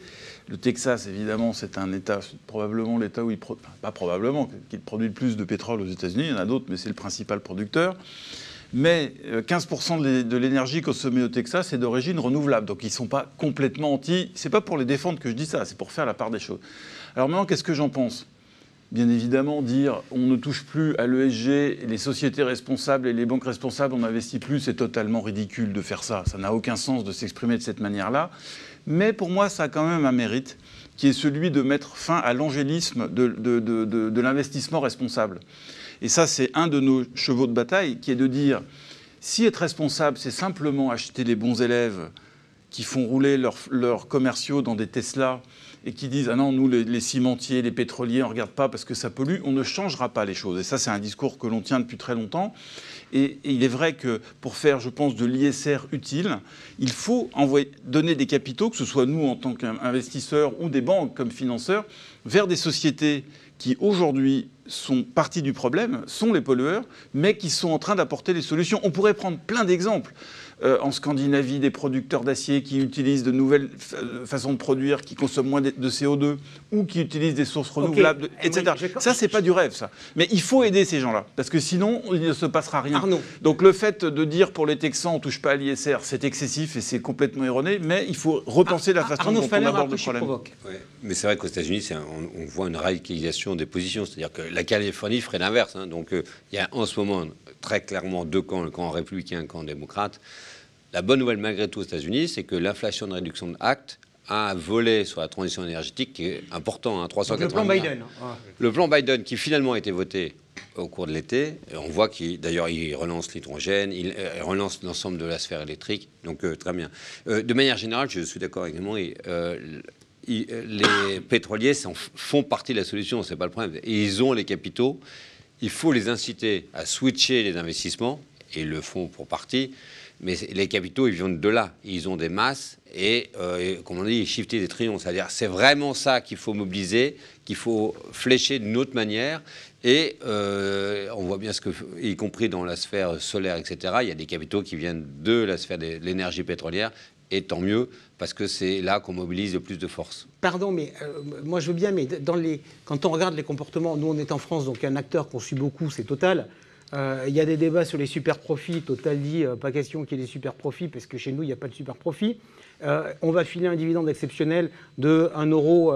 le Texas, évidemment, c'est un État, probablement l'État où qui produit le plus de pétrole aux États-Unis. Il y en a d'autres, mais c'est le principal producteur. Mais 15% de l'énergie consommée au Texas est d'origine renouvelable. Donc ils ne sont pas complètement anti. Ce n'est pas pour les défendre que je dis ça, c'est pour faire la part des choses. Alors maintenant, qu'est-ce que j'en pense ? Bien évidemment, dire on ne touche plus à l'ESG, les sociétés responsables et les banques responsables, on n'investit plus, c'est totalement ridicule de faire ça. Ça n'a aucun sens de s'exprimer de cette manière-là. Mais pour moi, ça a quand même un mérite, qui est celui de mettre fin à l'angélisme de l'investissement responsable. Et ça, c'est un de nos chevaux de bataille, qui est de dire, si être responsable, c'est simplement acheter les bons élèves qui font rouler leurs commerciaux dans des Tesla et qui disent « Ah non, nous, les cimentiers, les pétroliers, on ne regarde pas parce que ça pollue », on ne changera pas les choses. Et ça, c'est un discours que l'on tient depuis très longtemps. Et il est vrai que pour faire, je pense, de l'ISR utile, il faut donner des capitaux, que ce soit nous en tant qu'investisseurs ou des banques comme financeurs, vers des sociétés qui aujourd'hui sont partie du problème, sont les pollueurs, mais qui sont en train d'apporter des solutions. On pourrait prendre plein d'exemples. En Scandinavie, des producteurs d'acier qui utilisent de nouvelles façons de produire, qui consomment moins de CO2, ou qui utilisent des sources renouvelables, etc. Ça, c'est pas du rêve, ça. Mais il faut aider ces gens-là, parce que sinon, il ne se passera rien. Arnaud. Donc le fait de dire pour les Texans, on touche pas à l'ISR, c'est excessif et c'est complètement erroné, mais il faut repenser la façon dont on aborde le problème. Ouais. Mais c'est vrai qu'aux États-Unis, on voit une radicalisation des positions. C'est-à-dire que la Californie ferait l'inverse. Hein. Donc il y a en ce moment très clairement deux camps, le camp républicain et le camp démocrate. La bonne nouvelle malgré tout aux États-Unis, c'est que l'inflation de réduction Act a un volet sur la transition énergétique qui est important, hein, 380 le plan milliards. Biden. Ouais. Le plan Biden qui finalement a été voté au cours de l'été. On voit qu'il relance l'hydrogène, il relance l'ensemble de la sphère électrique. Donc très bien. De manière générale, je suis d'accord avec Raymond. Les pétroliers font partie de la solution, c'est pas le problème. Et ils ont les capitaux. Il faut les inciter à switcher les investissements, et ils le font pour partie. Mais les capitaux, ils viennent de là. Ils ont des masses et comme on dit, ils shiftent des trillions. C'est-à-dire, c'est vraiment ça qu'il faut mobiliser, qu'il faut flécher d'une autre manière. Et on voit bien y compris dans la sphère solaire, etc., il y a des capitaux qui viennent de la sphère de l'énergie pétrolière. Et tant mieux, parce que c'est là qu'on mobilise le plus de force. Pardon, mais moi je veux bien, mais quand on regarde les comportements, nous on est en France, donc un acteur qu'on suit beaucoup, c'est Total. Il y a des débats sur les super profits. Total dit pas question qu'il y ait des super profits parce que chez nous il n'y a pas de super profit. On va filer un dividende exceptionnel de 1 euro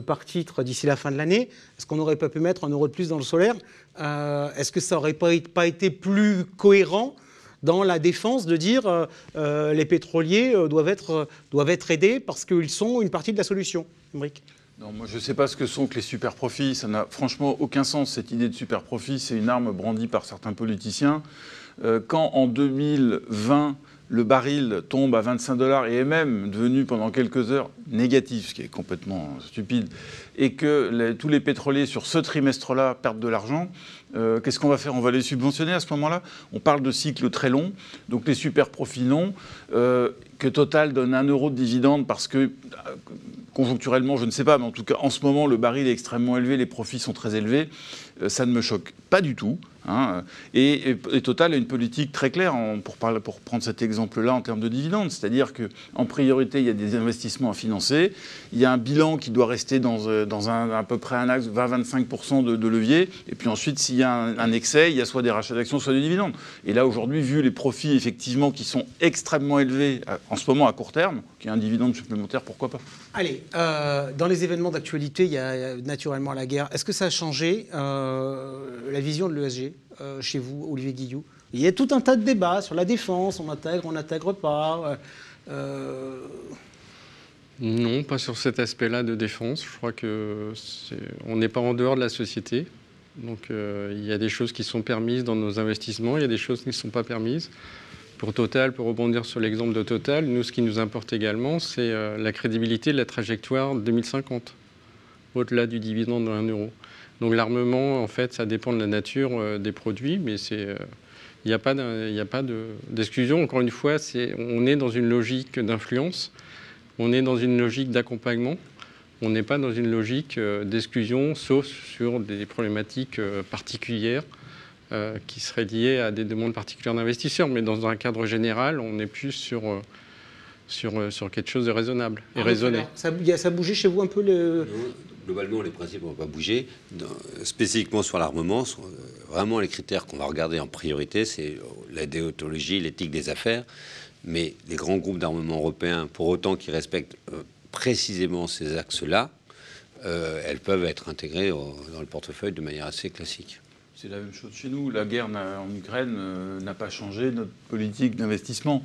par titre d'ici la fin de l'année. Est-ce qu'on n'aurait pas pu mettre 1 euro de plus dans le solaire? Est-ce que ça n'aurait pas été plus cohérent dans la défense de dire les pétroliers doivent être aidés parce qu'ils sont une partie de la solution? Émeric. Non, moi je ne sais pas ce que sont que les super profits. Ça n'a franchement aucun sens. Cette idée de super profit, c'est une arme brandie par certains politiciens. Quand en 2020, le baril tombe à 25 $ et est même devenu pendant quelques heures négatif, ce qui est complètement stupide, et que tous les pétroliers sur ce trimestre-là perdent de l'argent, qu'est-ce qu'on va faire? On va les subventionner à ce moment-là? On parle de cycles très longs, donc les super profits non. Que Total donne 1 euro de dividende parce que, conjoncturellement, je ne sais pas, mais en tout cas, en ce moment, le baril est extrêmement élevé, les profits sont très élevés, ça ne me choque pas du tout. Hein. Et Total a une politique très claire pour prendre cet exemple-là en termes de dividendes. C'est-à-dire qu'en priorité, il y a des investissements à financer, il y a un bilan qui doit rester dans à peu près un axe 20-25% de levier, et puis ensuite, s'il y a un excès, il y a soit des rachats d'actions, soit des dividendes. Et là, aujourd'hui, vu les profits, effectivement, qui sont extrêmement élevés en ce moment à court terme, qu'il y a un dividende supplémentaire, pourquoi pas? Allez, dans les événements d'actualité, il y a naturellement la guerre. Est-ce que ça a changé la vision de l'ESG chez vous, Olivier Guillou? Il y a tout un tas de débats sur la défense, on n'intègre pas. Non, pas sur cet aspect-là de défense. Je crois qu'on n'est pas en dehors de la société. Donc il y a des choses qui sont permises dans nos investissements, il y a des choses qui ne sont pas permises. Pour Total, pour rebondir sur l'exemple de Total, nous, ce qui nous importe également, c'est la crédibilité de la trajectoire 2050, au-delà du dividende de 1 euro. Donc l'armement, en fait, ça dépend de la nature des produits, mais il n'y a pas d'exclusion. Encore une fois, on est dans une logique d'influence, on est dans une logique d'accompagnement, on n'est pas dans une logique d'exclusion, sauf sur des problématiques particulières qui seraient liées à des demandes particulières d'investisseurs. Mais dans un cadre général, on est plus sur quelque chose de raisonnable et raisonné. Ça a bougé chez vous un peu Globalement, les principes n'ont pas bougé. Spécifiquement sur l'armement, vraiment les critères qu'on va regarder en priorité, c'est la déontologie, l'éthique des affaires. Mais les grands groupes d'armement européens, pour autant qu'ils respectent précisément ces axes-là, elles peuvent être intégrées dans le portefeuille de manière assez classique. C'est la même chose chez nous. La guerre en Ukraine n'a pas changé notre politique d'investissement.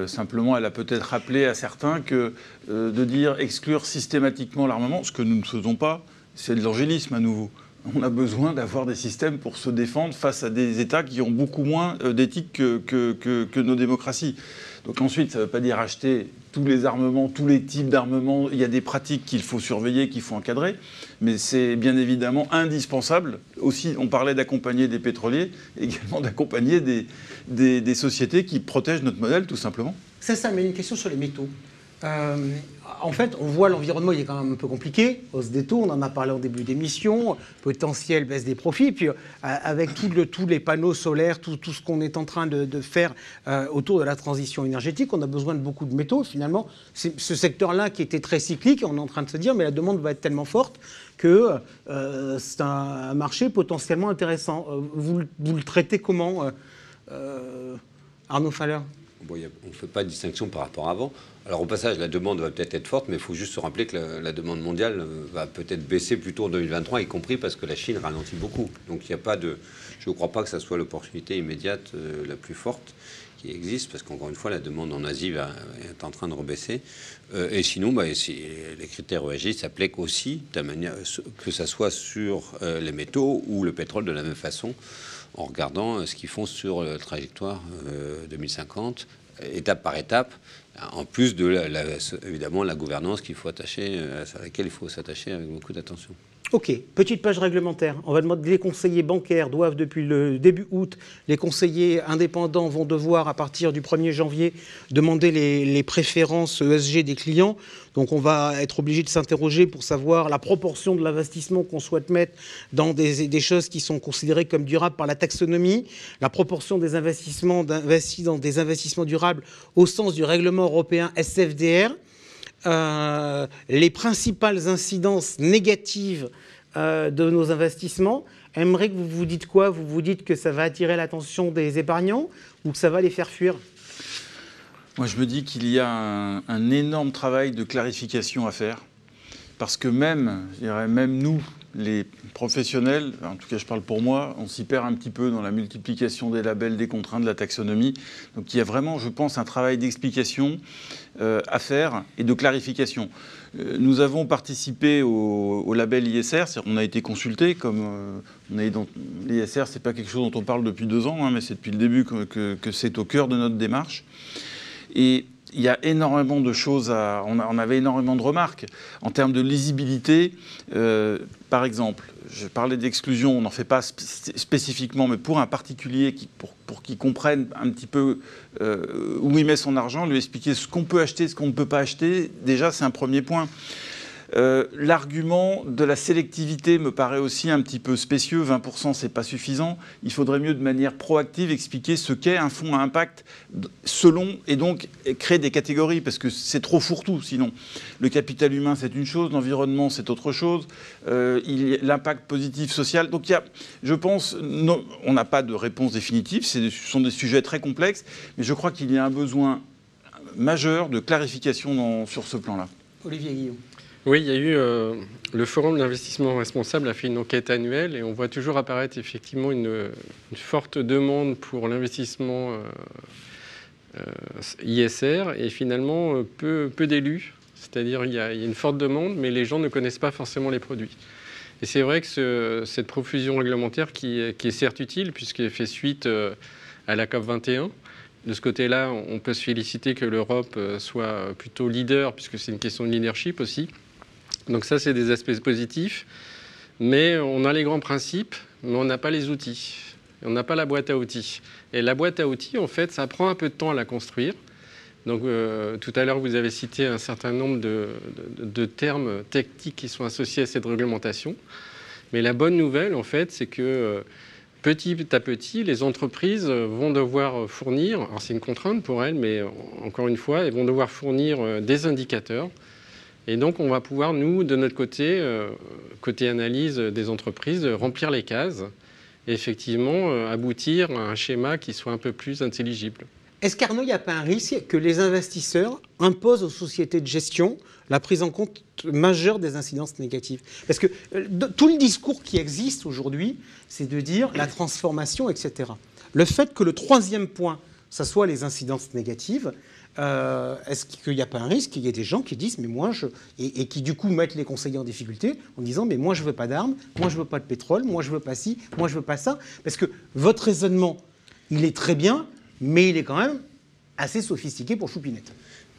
Simplement, elle a peut-être rappelé à certains que de dire exclure systématiquement l'armement, ce que nous ne faisons pas, c'est de l'angélisme à nouveau. on a besoin d'avoir des systèmes pour se défendre face à des États qui ont beaucoup moins d'éthique que nos démocraties. Donc ensuite, ça ne veut pas dire acheter tous les armements, tous les types d'armements. Il y a des pratiques qu'il faut surveiller, qu'il faut encadrer, mais c'est bien évidemment indispensable. Aussi, on parlait d'accompagner des pétroliers, également d'accompagner des sociétés qui protègent notre modèle, tout simplement. C'est ça, mais une question sur les métaux. En fait, on voit l'environnement, il est quand même un peu compliqué. Hausse des taux, on en a parlé en début d'émission, potentielle baisse des profits. Puis avec tous les panneaux solaires, tout ce qu'on est en train de faire autour de la transition énergétique, on a besoin de beaucoup de métaux. Finalement, c'est ce secteur-là qui était très cyclique, on est en train de se dire, mais la demande va être tellement forte que c'est un marché potentiellement intéressant. Vous le traitez comment, Arnaud Faller? Bon, on ne fait pas de distinction par rapport à avant. Alors au passage, la demande va peut-être être forte, mais il faut juste se rappeler que la demande mondiale va peut-être baisser plutôt en 2023, y compris parce que la Chine ralentit beaucoup. Donc il n'y a pas de... Je ne crois pas que ça soit l'opportunité immédiate la plus forte qui existe, parce qu'encore une fois, la demande en Asie est en train de rebaisser. Et sinon, les critères ESG s'appliquent aussi, que ce soit sur les métaux ou le pétrole de la même façon, en regardant ce qu'ils font sur la trajectoire 2050, étape par étape, en plus de évidemment la gouvernance qu'il faut attacher, à laquelle il faut s'attacher avec beaucoup d'attention. Ok, petite page réglementaire. On va demander, les conseillers bancaires doivent, depuis le début août, les conseillers indépendants vont devoir, à partir du 1er janvier, demander les préférences ESG des clients. Donc on va être obligé de s'interroger pour savoir la proportion de l'investissement qu'on souhaite mettre dans des choses qui sont considérées comme durables par la taxonomie, la proportion des investissements investis dans des investissements durables au sens du règlement européen SFDR. Les principales incidences négatives de nos investissements. Aymeric, vous vous dites quoi? Vous vous dites que ça va attirer l'attention des épargnants ou que ça va les faire fuir? Moi, je me dis qu'il y a un énorme travail de clarification à faire. Parce que même nous, les professionnels, en tout cas je parle pour moi, on s'y perd un petit peu dans la multiplication des labels, des contraintes, de la taxonomie. Donc il y a vraiment, je pense, un travail d'explication à faire et de clarification. Nous avons participé au label ISR, on a été consulté, comme on est dans l'ISR, c'est pas quelque chose dont on parle depuis 2 ans, mais c'est depuis le début que c'est au cœur de notre démarche. Et il y a énormément de choses on avait énormément de remarques. En termes de lisibilité, par exemple, je parlais d'exclusion, on n'en fait pas spécifiquement, mais pour un particulier, pour qu'il comprenne un petit peu où il met son argent, lui expliquer ce qu'on peut acheter, ce qu'on ne peut pas acheter, déjà c'est un premier point. L'argument de la sélectivité me paraît aussi un petit peu spécieux. 20%, c'est pas suffisant. Il faudrait mieux, de manière proactive, expliquer ce qu'est un fonds à impact selon, et donc créer des catégories, parce que c'est trop fourre-tout sinon. Le capital humain, c'est une chose, l'environnement, c'est autre chose, l'impact positif social. Donc je pense, on n'a pas de réponse définitive, ce sont des sujets très complexes, mais je crois qu'il y a un besoin majeur de clarification sur ce plan-là. Olivier Guillaume. Oui, il y a eu le Forum de l'investissement responsable a fait une enquête annuelle et on voit toujours apparaître effectivement une forte demande pour l'investissement ISR et finalement peu d'élus. C'est-à-dire il y a une forte demande, mais les gens ne connaissent pas forcément les produits. Et c'est vrai que cette profusion réglementaire qui est certes utile puisqu'elle fait suite à la COP21. De ce côté-là, on peut se féliciter que l'Europe soit plutôt leader puisque c'est une question de leadership aussi. Donc ça, c'est des aspects positifs, mais on a les grands principes, mais on n'a pas les outils. On n'a pas la boîte à outils. Et la boîte à outils, en fait, ça prend un peu de temps à la construire. Donc tout à l'heure, vous avez cité un certain nombre de termes techniques qui sont associés à cette réglementation. Mais la bonne nouvelle, en fait, c'est que petit à petit, les entreprises vont devoir fournir, alors c'est une contrainte pour elles, mais encore une fois, elles vont devoir fournir des indicateurs. Et donc, on va pouvoir, nous, de notre côté, côté analyse des entreprises, remplir les cases et effectivement aboutir à un schéma qui soit un peu plus intelligible. Est-ce qu'Arnaud, il n'y a pas un risque que les investisseurs imposent aux sociétés de gestion la prise en compte majeure des incidences négatives? Parce que tout le discours qui existe aujourd'hui, c'est de dire la transformation, etc. Le fait que le troisième point ça soit les incidences négatives, est-ce qu'il n'y a pas un risque qu'il y ait des gens qui disent mais moi et qui du coup mettent les conseillers en difficulté en disant mais moi je veux pas d'armes, moi je veux pas de pétrole, moi je veux pas ci, moi je veux pas ça, parce que votre raisonnement il est très bien, mais il est quand même assez sophistiqué pour choupinette.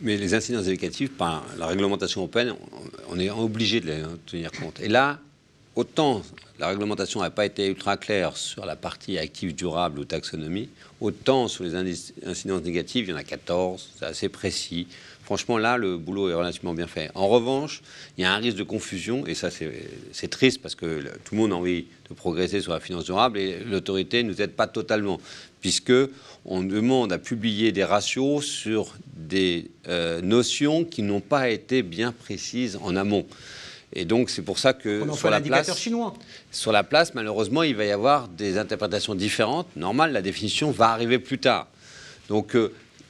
Mais les incidences négatives, par la réglementation européenne, on est obligé de les tenir compte. Et là, autant la réglementation n'a pas été ultra claire sur la partie actifs durables ou taxonomie, autant sur les incidences négatives, il y en a 14, c'est assez précis. Franchement, là, le boulot est relativement bien fait. En revanche, il y a un risque de confusion, et ça, c'est triste parce que tout le monde a envie de progresser sur la finance durable et l'autorité ne nous aide pas totalement, puisqu'on demande à publier des ratios sur des notions qui n'ont pas été bien précises en amont. Et donc, c'est pour ça que sur la place, malheureusement, il va y avoir des interprétations différentes. Normal, la définition va arriver plus tard. Donc,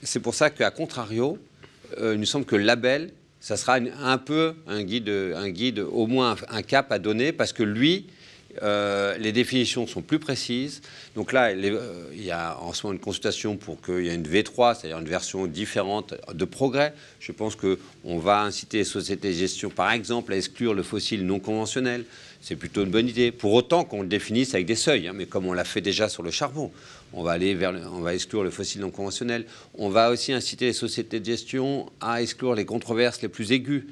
c'est pour ça qu'à contrario, il nous semble que le label, ça sera un peu un guide, au moins un cap à donner, parce que lui, les définitions sont plus précises. Donc là, il y a en ce moment une consultation pour qu'il y ait une V3, c'est-à-dire une version différente de progrès. Je pense qu'on va inciter les sociétés de gestion, par exemple, à exclure le fossile non conventionnel. C'est plutôt une bonne idée. Pour autant qu'on le définisse avec des seuils, mais comme on l'a fait déjà sur le charbon. On va exclure le fossile non conventionnel. On va aussi inciter les sociétés de gestion à exclure les controverses les plus aiguës.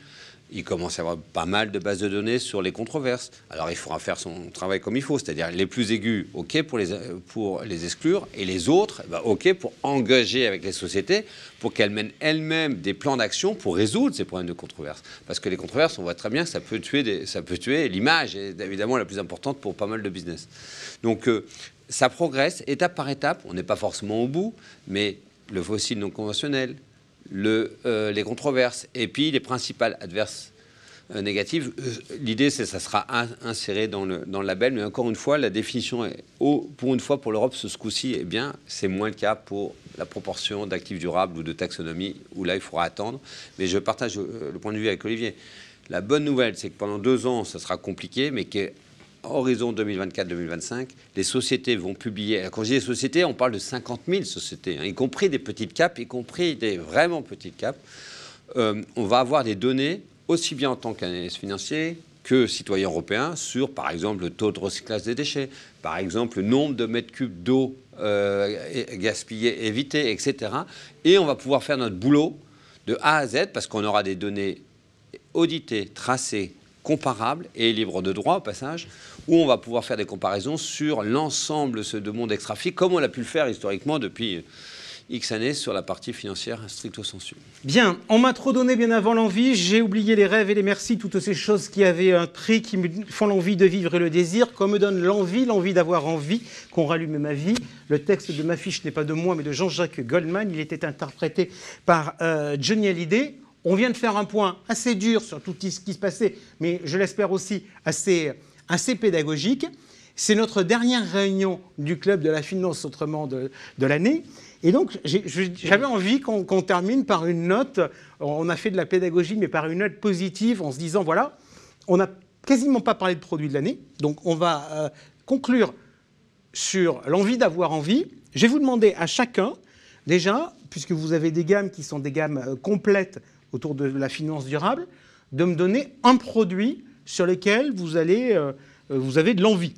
Il commence à y avoir pas mal de bases de données sur les controverses. Alors, il faudra faire son travail comme il faut, c'est-à-dire les plus aigus, OK, pour les exclure, et les autres, OK, pour engager avec les sociétés, pour qu'elles mènent elles-mêmes des plans d'action pour résoudre ces problèmes de controverses. Parce que les controverses, on voit très bien que ça peut tuer l'image, est évidemment la plus importante pour pas mal de business. Donc, ça progresse étape par étape. On n'est pas forcément au bout, mais le fossile non conventionnel, les controverses et puis les principales adverses négatives. L'idée, c'est que ça sera inséré dans le label, mais encore une fois, la définition est pour une fois pour l'Europe, ce coup-ci, eh bien, c'est moins le cas pour la proportion d'actifs durables ou de taxonomie, où là, il faudra attendre. Mais je partage le point de vue avec Olivier. La bonne nouvelle, c'est que pendant 2 ans, ça sera compliqué, mais que horizon 2024-2025, les sociétés vont publier. Quand je dis les sociétés, on parle de 50 000 sociétés, y compris des petites caps, y compris des vraiment petites caps. On va avoir des données, aussi bien en tant qu'analyste financier que citoyen européen, sur, par exemple, le taux de recyclage des déchets, par exemple, le nombre de mètres cubes d'eau gaspillés, évités, etc. Et on va pouvoir faire notre boulot de A à Z, parce qu'on aura des données auditées, tracées, comparables et libres de droit au passage, où on va pouvoir faire des comparaisons sur l'ensemble de monde extra-FI, comme on a pu le faire historiquement depuis X années sur la partie financière stricto sensu. Bien, on m'a trop donné bien avant l'envie, j'ai oublié les rêves et les merci, toutes ces choses qui avaient un trait, qui me font l'envie de vivre et le désir, qu'on me donne l'envie d'avoir envie, qu'on rallume ma vie. Le texte de ma fiche n'est pas de moi, mais de Jean-Jacques Goldman. Il était interprété par Johnny Hallyday. On vient de faire un point assez dur sur tout ce qui se passait, mais je l'espère aussi assez pédagogique. C'est notre dernière réunion du Club de la Finance Autrement de l'année. Et donc, j'avais envie qu'on termine par une note. On a fait de la pédagogie, mais par une note positive, en se disant, voilà, on n'a quasiment pas parlé de produit de l'année. Donc, on va conclure sur l'envie d'avoir envie. Je vais vous demander à chacun, déjà, puisque vous avez des gammes qui sont des gammes complètes autour de la finance durable, de me donner un produit sur lequel vous avez de l'envie.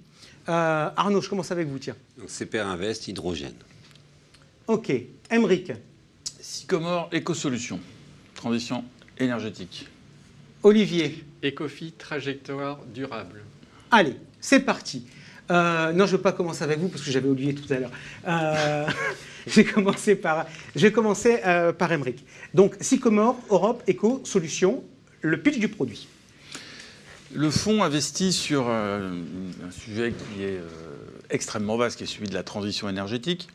Arnaud, je commence avec vous, tiens. Donc, CPR Invest, hydrogène. OK. Aymeric. Sycomore Écosolutions, transition énergétique. Olivier. Ecofi, trajectoire durable. Allez, c'est parti. Non, je ne veux pas commencer avec vous parce que j'avais oublié tout à l'heure. J'ai commencé par Aymeric. Donc, Sycomore, Europe, Éco-Solutions, le pitch du produit. Le fonds investit sur un sujet qui est extrêmement vaste, qui est celui de la transition énergétique.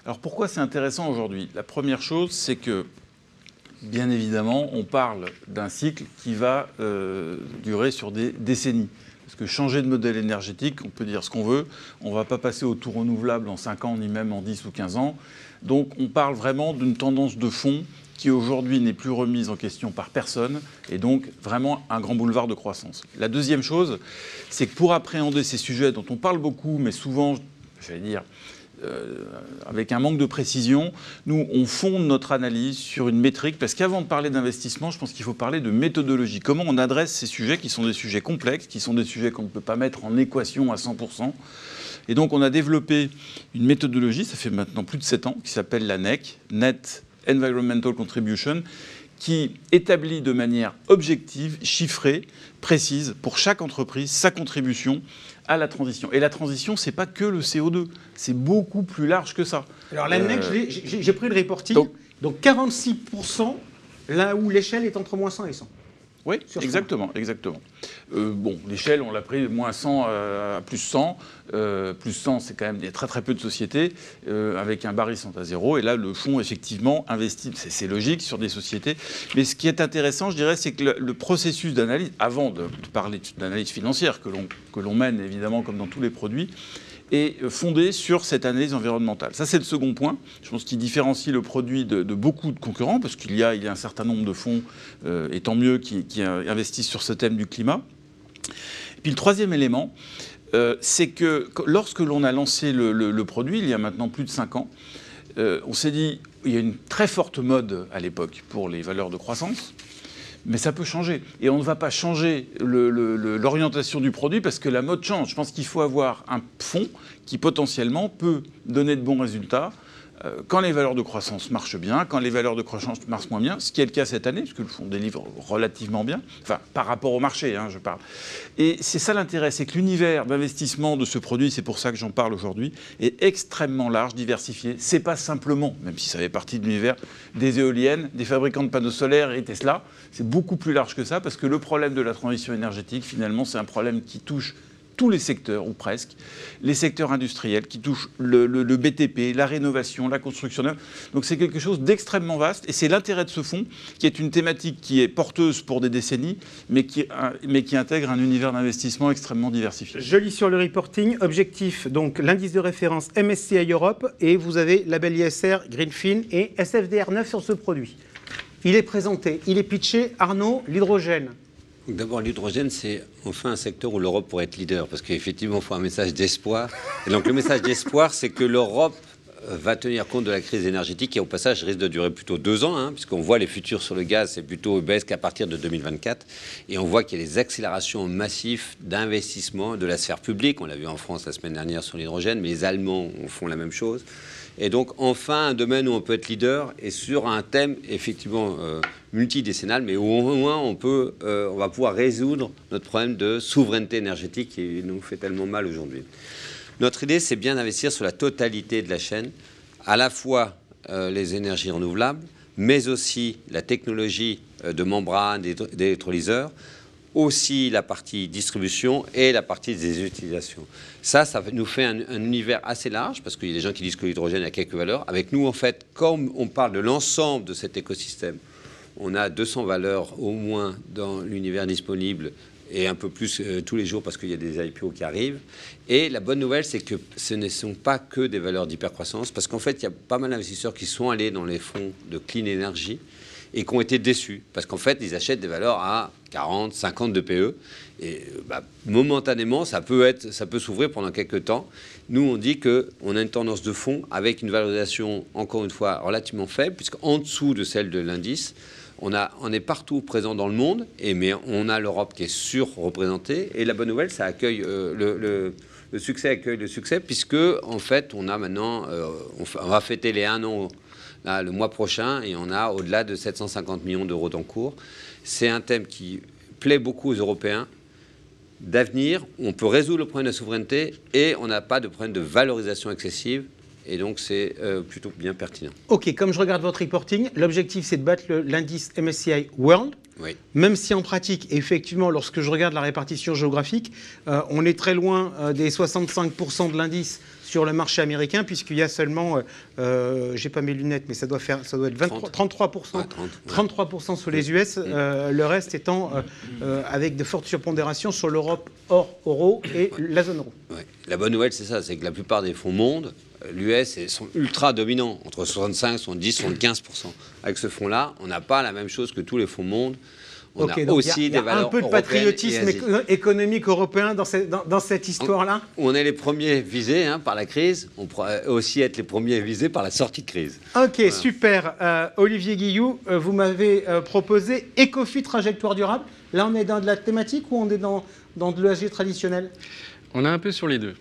Alors, pourquoi c'est intéressant aujourd'hui ? La première chose, c'est que, bien évidemment, on parle d'un cycle qui va durer sur des décennies. Parce que changer de modèle énergétique, on peut dire ce qu'on veut, on ne va pas passer au tout renouvelable en 5 ans, ni même en 10 ou 15 ans. Donc on parle vraiment d'une tendance de fond qui aujourd'hui n'est plus remise en question par personne, et donc vraiment un grand boulevard de croissance. La deuxième chose, c'est que pour appréhender ces sujets dont on parle beaucoup, mais souvent, j'allais dire, avec un manque de précision. Nous, on fonde notre analyse sur une métrique, parce qu'avant de parler d'investissement, je pense qu'il faut parler de méthodologie. Comment on adresse ces sujets qui sont des sujets complexes, qui sont des sujets qu'on ne peut pas mettre en équation à 100%. Et donc, on a développé une méthodologie, ça fait maintenant plus de 7 ans, qui s'appelle la NEC, Net Environmental Contribution, qui établit de manière objective, chiffrée, précise, pour chaque entreprise, sa contribution à la transition. Et la transition, ce n'est pas que le CO2, c'est beaucoup plus large que ça. Alors la NEC, j'ai pris le reporting, donc 46%, là où l'échelle est entre moins 100 et 100. Oui, exactement. Bon, l'échelle, on l'a pris de moins 100 à plus 100. Plus 100, c'est quand même très très peu de sociétés, avec un baril 100 à 0. Et là, le fonds, effectivement, investit, c'est logique, sur des sociétés. Mais ce qui est intéressant, je dirais, c'est que le processus d'analyse, avant de parler d'analyse financière, que l'on mène, évidemment, comme dans tous les produits, est fondé sur cette analyse environnementale. Ça, c'est le second point. Je pense qu'il différencie le produit de beaucoup de concurrents, parce qu'il y a un certain nombre de fonds, et tant mieux, qui investissent sur ce thème du climat. Et puis le troisième élément, c'est que lorsque l'on a lancé le produit, il y a maintenant plus de 5 ans, on s'est dit, il y a une très forte mode à l'époque pour les valeurs de croissance, mais ça peut changer. Et on ne va pas changer l'orientation du produit parce que la mode change. Je pense qu'il faut avoir un fonds qui potentiellement peut donner de bons résultats quand les valeurs de croissance marchent bien, quand les valeurs de croissance marchent moins bien, ce qui est le cas cette année, puisque le fonds délivre relativement bien, enfin par rapport au marché, je parle. Et c'est ça l'intérêt, c'est que l'univers d'investissement de ce produit, c'est pour ça que j'en parle aujourd'hui, est extrêmement large, diversifié. C'est pas simplement, même si ça fait partie de l'univers, des éoliennes, des fabricants de panneaux solaires et Tesla, c'est beaucoup plus large que ça, parce que le problème de la transition énergétique, finalement, c'est un problème qui touche tous les secteurs, ou presque, les secteurs industriels qui touchent le BTP, la rénovation, la construction neuve. Donc c'est quelque chose d'extrêmement vaste, et c'est l'intérêt de ce fonds, qui est une thématique qui est porteuse pour des décennies, mais qui intègre un univers d'investissement extrêmement diversifié. Je lis sur le reporting, objectif, donc l'indice de référence MSCI Europe, et vous avez label ISR, Greenfin et SFDR 9 sur ce produit. Il est présenté, il est pitché. Arnaud, l'hydrogène. D'abord, l'hydrogène, c'est enfin un secteur où l'Europe pourrait être leader, parce qu'effectivement, il faut un message d'espoir. Et donc, le message d'espoir, c'est que l'Europe va tenir compte de la crise énergétique qui, au passage, risque de durer plutôt 2 ans, puisqu'on voit les futurs sur le gaz, c'est plutôt baisse qu'à partir de 2024. Et on voit qu'il y a des accélérations massives d'investissement de la sphère publique. On l'a vu en France la semaine dernière sur l'hydrogène, mais les Allemands font la même chose. Et donc, enfin, un domaine où on peut être leader et sur un thème, effectivement, multidécennal, mais au moins, on va pouvoir résoudre notre problème de souveraineté énergétique qui nous fait tellement mal aujourd'hui. Notre idée, c'est bien d'investir sur la totalité de la chaîne, à la fois les énergies renouvelables, mais aussi la technologie de membrane, d'électrolyseurs, aussi la partie distribution et la partie des utilisations. Ça nous fait un univers assez large, parce qu'il y a des gens qui disent que l'hydrogène a quelques valeurs. Avec nous, en fait, comme on parle de l'ensemble de cet écosystème, on a 200 valeurs au moins dans l'univers disponible, et un peu plus tous les jours parce qu'il y a des IPO qui arrivent. Et la bonne nouvelle, c'est que ce ne sont pas que des valeurs d'hypercroissance, parce qu'en fait, il y a pas mal d'investisseurs qui sont allés dans les fonds de clean energy et qui ont été déçus, parce qu'en fait, ils achètent des valeurs à 40, 50 de PE, et momentanément, ça peut s'ouvrir pendant quelques temps. Nous, on dit qu'on a une tendance de fond avec une valorisation, encore une fois, relativement faible, puisqu'en dessous de celle de l'indice, on est partout présent dans le monde, mais on a l'Europe qui est surreprésentée, et la bonne nouvelle, ça accueille le succès accueille le succès, puisque, en fait, on a maintenant, on va fêter les 1 an là, le mois prochain, et on a au-delà de 750 millions d'euros d'encours. C'est un thème qui plaît beaucoup aux Européens, d'avenir, on peut résoudre le problème de la souveraineté, et on n'a pas de problème de valorisation excessive, et donc c'est plutôt bien pertinent. Ok, comme je regarde votre reporting, l'objectif c'est de battre l'indice MSCI World. Oui. Même si en pratique, effectivement, lorsque je regarde la répartition géographique, on est très loin des 65% de l'indice sur le marché américain, puisqu'il y a seulement, j'ai pas mes lunettes, mais ça doit être 33%, 33% sur les US, le reste étant avec de fortes surpondérations sur l'Europe hors euro et la zone euro. Ouais. La bonne nouvelle, c'est ça, c'est que la plupart des fonds mondes, l'US sont ultra dominants, entre 65, 70, 75%. Avec ce fonds-là, on n'a pas la même chose que tous les fonds mondes. On Ok, a donc aussi il y des a valeurs un peu de européennes patriotisme et asiatiques. économique européen dans cette histoire-là. On est les premiers visés par la crise. On pourrait aussi être les premiers visés par la sortie de crise. Ok, Voilà. super. Olivier Guillou, vous m'avez proposé Ecofi trajectoire durable. Là, on est dans de la thématique ou on est dans de l'ESG traditionnel? On est un peu sur les deux.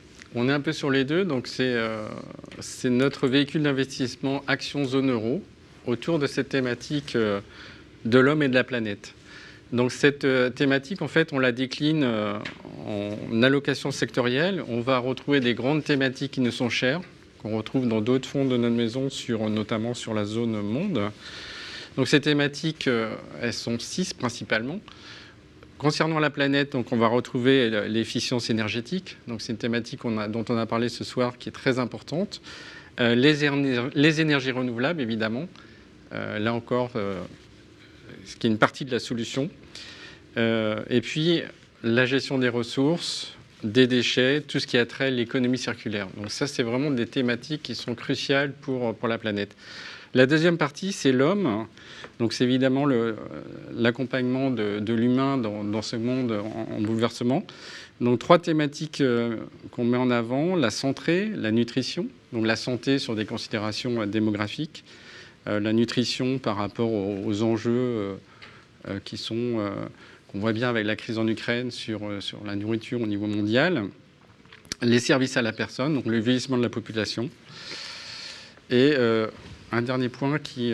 Donc c'est notre véhicule d'investissement Action Zone Euro autour de cette thématique de l'homme et de la planète. Donc cette thématique, en fait, on la décline en allocation sectorielle. On va retrouver des grandes thématiques qui nous sont chères, qu'on retrouve dans d'autres fonds de notre maison, notamment sur la zone monde. Donc ces thématiques, elles sont 6 principalement. Concernant la planète, donc on va retrouver l'efficience énergétique. Donc c'est une thématique dont on a parlé ce soir qui est très importante. Les énergies renouvelables, évidemment. Là encore, ce qui est une partie de la solution. Et puis la gestion des ressources, des déchets, tout ce qui a trait à l'économie circulaire. Donc ça, c'est vraiment des thématiques qui sont cruciales pour la planète. La deuxième partie, c'est l'homme. Donc c'est évidemment l'accompagnement de l'humain dans ce monde en bouleversement. Donc 3 thématiques qu'on met en avant, la santé, la nutrition, donc la santé sur des considérations démographiques, la nutrition par rapport aux enjeux qu'on voit bien avec la crise en Ukraine sur la nourriture au niveau mondial, les services à la personne, donc le vieillissement de la population, et un dernier point qui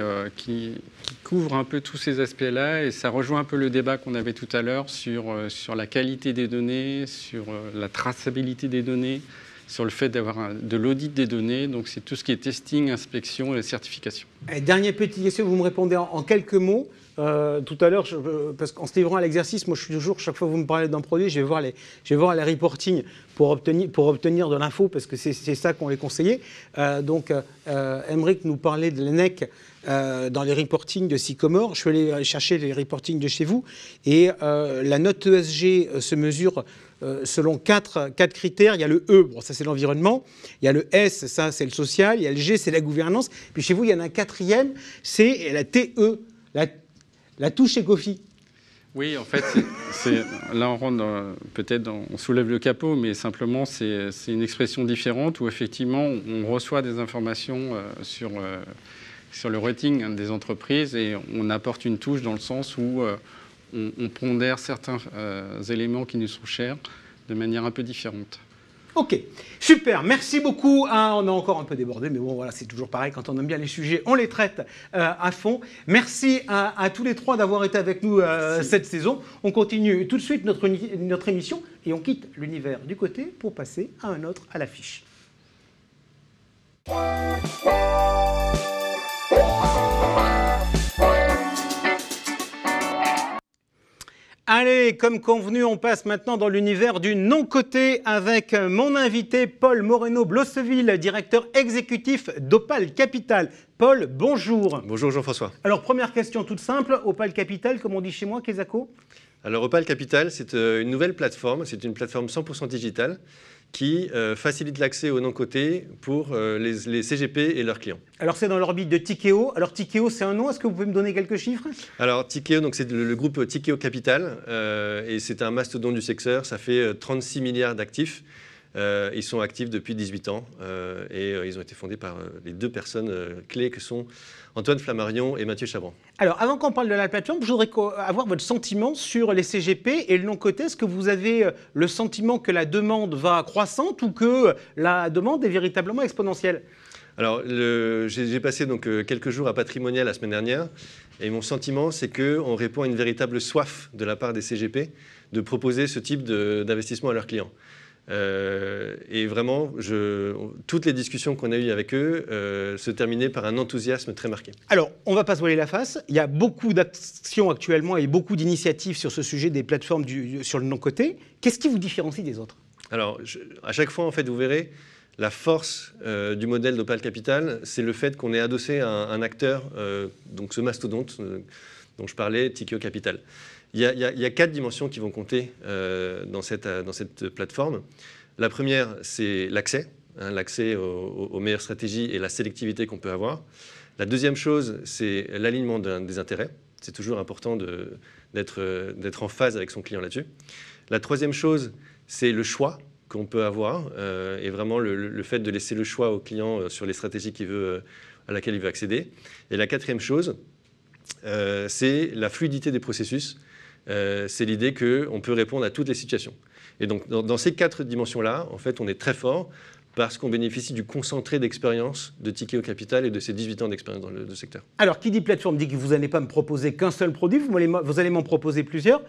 couvre un peu tous ces aspects-là, et ça rejoint un peu le débat qu'on avait tout à l'heure sur la qualité des données, sur la traçabilité des données, sur le fait d'avoir de l'audit des données. Donc c'est tout ce qui est testing, inspection et certification. Et dernière petite question, vous me répondez en quelques mots. Tout à l'heure, parce qu'en se livrant à l'exercice, moi je suis toujours, chaque fois que vous me parlez d'un produit, je vais voir les reporting pour obtenir de l'info, parce que c'est ça qu'on les conseillait. Donc, Aymeric nous parlait de l'ENEC dans les reportings de Sycomore. Je suis allé aller chercher les reportings de chez vous, et la note ESG se mesure selon quatre critères. Il y a le E, bon, ça c'est l'environnement. Il y a le S, ça c'est le social. Il y a le G, c'est la gouvernance. Puis chez vous, il y en a un quatrième, c'est la TE, la touche Ecofi. Oui, en fait, là on rentre peut-être, on soulève le capot, mais simplement c'est une expression différente où effectivement on reçoit des informations sur le rating des entreprises, et on apporte une touche dans le sens où on pondère certains éléments qui nous sont chers de manière un peu différente. Ok, super, merci beaucoup. On a encore un peu débordé, mais bon, voilà, c'est toujours pareil. Quand on aime bien les sujets, on les traite à fond. Merci à tous les trois d'avoir été avec nous cette saison. On continue tout de suite notre émission et on quitte l'univers du côté pour passer à un autre à l'affiche. Allez, comme convenu, on passe maintenant dans l'univers du non-coté avec mon invité Paul Moreno-Blosseville, directeur exécutif d'Opale Capital. Paul, bonjour. Bonjour Jean-François. Alors, première question toute simple, Opale Capital, comme on dit chez moi, Kesako? Alors Opale Capital, c'est une nouvelle plateforme, c'est une plateforme 100% digitale qui facilite l'accès aux non-cotés pour les CGP et leurs clients. Alors c'est dans l'orbite de Tikeo. Alors Tikeo, c'est un nom, est-ce que vous pouvez me donner quelques chiffres? Alors Tikeo, donc c'est le groupe Tikeo Capital, et c'est un mastodonte du secteur, ça fait 36 milliards d'actifs. Ils sont actifs depuis 18 ans et ils ont été fondés par les 2 personnes clés que sont Antoine Flammarion et Mathieu Chabran. Alors, avant qu'on parle de la plateforme, je voudrais avoir votre sentiment sur les CGP et le non-coté. Est-ce que vous avez le sentiment que la demande va croissante ou que la demande est véritablement exponentielle? Alors, j'ai passé donc quelques jours à Patrimonial la semaine dernière, et mon sentiment, c'est qu'on répond à une véritable soif de la part des CGP de proposer ce type d'investissement à leurs clients. Et vraiment, toutes les discussions qu'on a eues avec eux se terminaient par un enthousiasme très marqué. Alors, on ne va pas se voiler la face. Il y a beaucoup d'actions actuellement et beaucoup d'initiatives sur ce sujet des plateformes sur le non-coté. Qu'est-ce qui vous différencie des autres? Alors, à chaque fois, en fait, vous verrez, la force du modèle d'Opale Capital, c'est le fait qu'on est adossé à un acteur, donc ce mastodonte dont je parlais, Tikeo Capital. Il y a 4 dimensions qui vont compter dans cette plateforme. La première, c'est l'accès, l'accès aux meilleures stratégies et la sélectivité qu'on peut avoir. La deuxième chose, c'est l'alignement des intérêts. C'est toujours important d'être en phase avec son client là-dessus. La troisième chose, c'est le choix qu'on peut avoir et vraiment le fait de laisser le choix au client sur les stratégies à laquelle il veut accéder. Et la quatrième chose, c'est la fluidité des processus. C'est l'idée qu'on peut répondre à toutes les situations. Et donc, dans ces 4 dimensions-là, en fait, on est très fort parce qu'on bénéficie du concentré d'expérience de Tikehau Capital et de ses 18 ans d'expérience dans le secteur. Alors, qui dit plateforme dit que vous n'allez pas me proposer qu'un seul produit, vous allez m'en proposer plusieurs.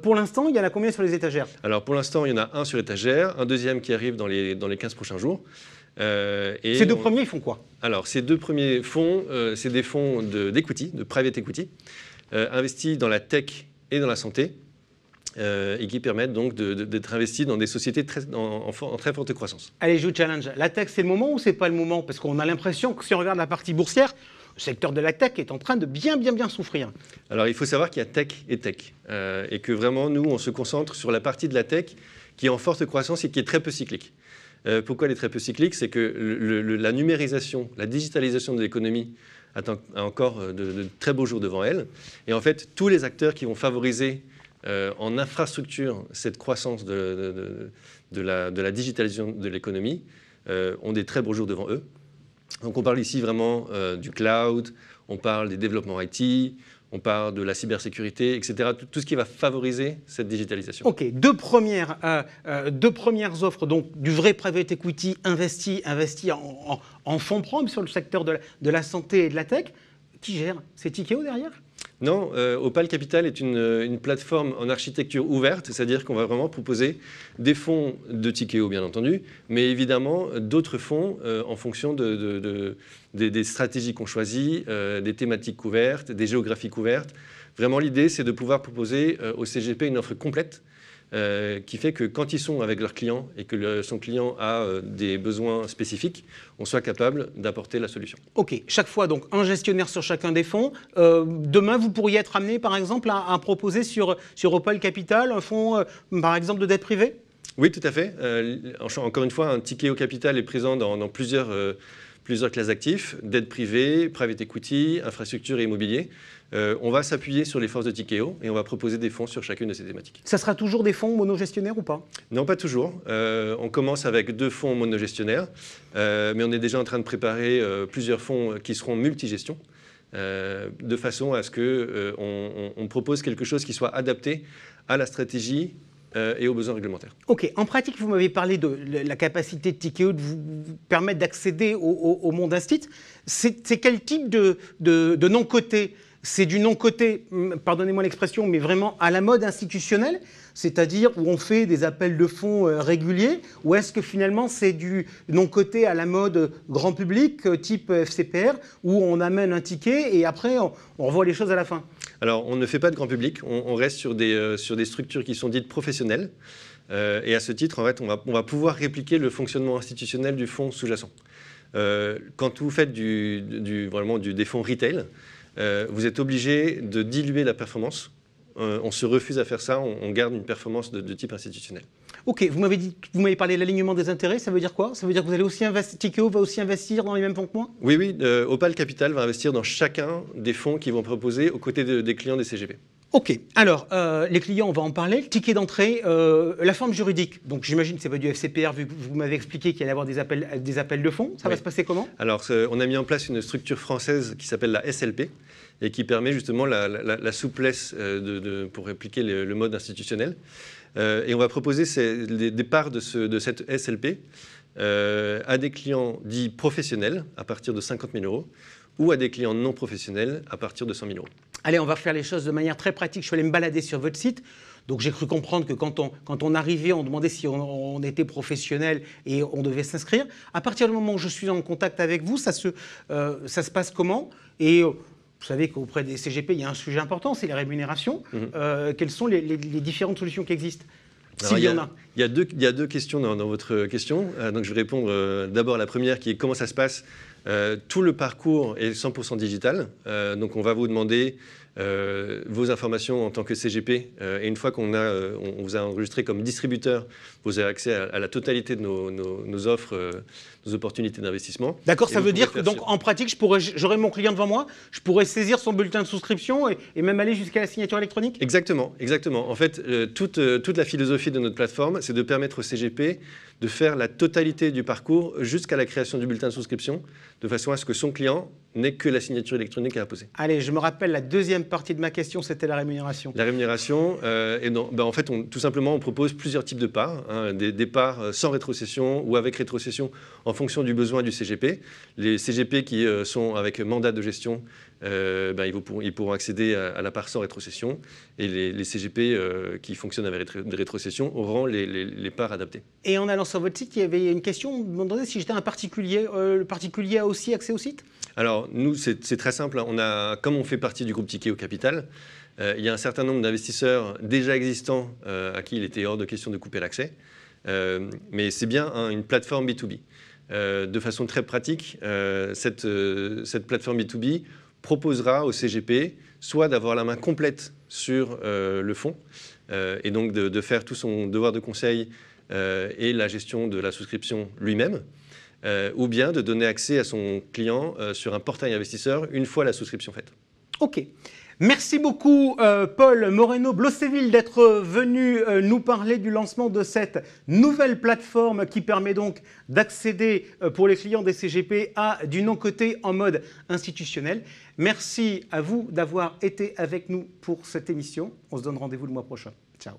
Pour l'instant, il y en a combien sur les étagères? Alors, pour l'instant, il y en a un sur l'étagère, un deuxième qui arrive dans les 15 prochains jours. Ces deux premiers, ils font quoi? Alors, ces 2 premiers fonds, c'est des fonds d'equity, de private equity, investis dans la tech et dans la santé. Et qui permettent donc d'être investis dans des sociétés en très forte croissance. Allez, je vous challenge. La tech, c'est le moment ou c'est pas le moment? Parce qu'on a l'impression que si on regarde la partie boursière, le secteur de la tech est en train de bien souffrir. Alors, il faut savoir qu'il y a tech et tech. Et que vraiment, nous, on se concentre sur la partie de la tech qui est en forte croissance et qui est très peu cyclique. Pourquoi elle est très peu cyclique? C'est que la numérisation, la digitalisation de l'économie a encore de très beaux jours devant elle. Et en fait, tous les acteurs qui vont favoriser en infrastructure cette croissance de la digitalisation de l'économie ont des très beaux jours devant eux. Donc on parle ici vraiment du cloud, on parle des développements IT, on parle de la cybersécurité, etc. Tout ce qui va favoriser cette digitalisation. OK, deux premières offres, donc du vrai private equity investi en fonds propres sur le secteur de la santé et de la tech. Qui gère? C'est Tikehau derrière? Non, Opal Capital est une plateforme en architecture ouverte, c'est-à-dire qu'on va vraiment proposer des fonds de Tikehau, bien entendu, mais évidemment d'autres fonds en fonction des stratégies qu'on choisit, des thématiques couvertes, des géographies couvertes. Vraiment, l'idée, c'est de pouvoir proposer au CGP une offre complète qui fait que quand ils sont avec leur client et que son client a des besoins spécifiques, on soit capable d'apporter la solution. OK. Chaque fois, donc, un gestionnaire sur chacun des fonds. Demain, vous pourriez être amené, par exemple, à proposer sur Opal Capital un fonds, par exemple, de dette privée? Oui, tout à fait. Encore une fois, un Tikehau Capital est présent dans plusieurs classes d'actifs, dette privée, private equity, infrastructure et immobilier. On va s'appuyer sur les forces de Tikehau et on va proposer des fonds sur chacune de ces thématiques. Ça sera toujours des fonds monogestionnaires ou pas? Non, pas toujours. On commence avec 2 fonds monogestionnaires, mais on est déjà en train de préparer plusieurs fonds qui seront multigestions, de façon à ce qu'on propose quelque chose qui soit adapté à la stratégie et aux besoins réglementaires. OK. En pratique, vous m'avez parlé de la capacité de Tikehau de vous permettre d'accéder au monde instit. C'est quel type de non-coté? C'est du non-coté, pardonnez-moi l'expression, mais vraiment à la mode institutionnelle, c'est-à-dire où on fait des appels de fonds réguliers, ou est-ce que finalement c'est du non-coté à la mode grand public, type FCPR, où on amène un ticket et après on revoit les choses à la fin? Alors, on ne fait pas de grand public, on reste sur des structures qui sont dites professionnelles, et à ce titre, en fait, on va pouvoir répliquer le fonctionnement institutionnel du fonds sous-jacent. Quand vous faites des fonds retail, vous êtes obligé de diluer la performance. On se refuse à faire ça, on garde une performance de type institutionnel. OK, vous m'avez parlé de l'alignement des intérêts, ça veut dire quoi? Ça veut dire que vous allez aussi Tikehau va aussi investir dans les mêmes fonds que moi? Oui, Opal Capital va investir dans chacun des fonds qu'ils vont proposer aux côtés des clients des CGP. OK, alors les clients, on va en parler. Le ticket d'entrée, la forme juridique. Donc j'imagine que ce n'est pas du FCPR, vu que vous m'avez expliqué qu'il allait y avoir des appels de fonds. Ça va se passer comment? Alors on a mis en place une structure française qui s'appelle la SLP et qui permet justement la souplesse pour répliquer le mode institutionnel. Et on va proposer des parts de cette SLP à des clients dits professionnels à partir de 50 000 € ou à des clients non professionnels à partir de 100 000 €. Allez, on va faire les choses de manière très pratique. Je suis allé me balader sur votre site. Donc j'ai cru comprendre que quand on arrivait, on demandait si on était professionnel et on devait s'inscrire. À partir du moment où je suis en contact avec vous, ça se passe comment? Et vous savez qu'auprès des CGP, il y a un sujet important, c'est les rémunérations. Quelles sont les différentes solutions qui existent? Alors, il y a deux questions dans votre question. Donc je vais répondre d'abord à la première qui est comment ça se passe. Tout le parcours est 100% digital. Donc on va vous demander vos informations en tant que CGP. Et une fois qu'on vous a enregistré comme distributeur, vous avez accès à la totalité de nos offres, nos opportunités d'investissement. D'accord, ça veut dire que donc, en pratique, j'aurai mon client devant moi, je pourrais saisir son bulletin de souscription et même aller jusqu'à la signature électronique? Exactement, exactement. En fait, toute la philosophie de notre plateforme, c'est de permettre au CGP de faire la totalité du parcours jusqu'à la création du bulletin de souscription, de façon à ce que son client n'ait que la signature électronique à apposer. Allez, je me rappelle, la deuxième partie de ma question, c'était la rémunération. La rémunération, en fait, tout simplement, on propose plusieurs types de parts. Des parts sans rétrocession ou avec rétrocession en fonction du besoin du CGP. Les CGP qui sont avec mandat de gestion, ils pourront accéder à la part sans rétrocession. Et les CGP qui fonctionnent avec des rétrocessions auront les parts adaptées. Et en allant sur votre site, il y avait une question, on me demandait si j'étais un particulier. Le particulier a aussi accès au site? Alors, nous, c'est très simple. Comme on fait partie du groupe Tikehau Capital, il y a un certain nombre d'investisseurs déjà existants à qui il était hors de question de couper l'accès. Mais c'est bien une plateforme B2B. De façon très pratique, cette plateforme B2B proposera au CGP soit d'avoir la main complète sur le fonds et donc de faire tout son devoir de conseil et la gestion de la souscription lui-même, ou bien de donner accès à son client sur un portail investisseur une fois la souscription faite. Ok. Merci beaucoup Paul Moreno-Blosseville d'être venu nous parler du lancement de cette nouvelle plateforme qui permet donc d'accéder pour les clients des CGP à du non-coté en mode institutionnel. Merci à vous d'avoir été avec nous pour cette émission. On se donne rendez-vous le mois prochain. Ciao.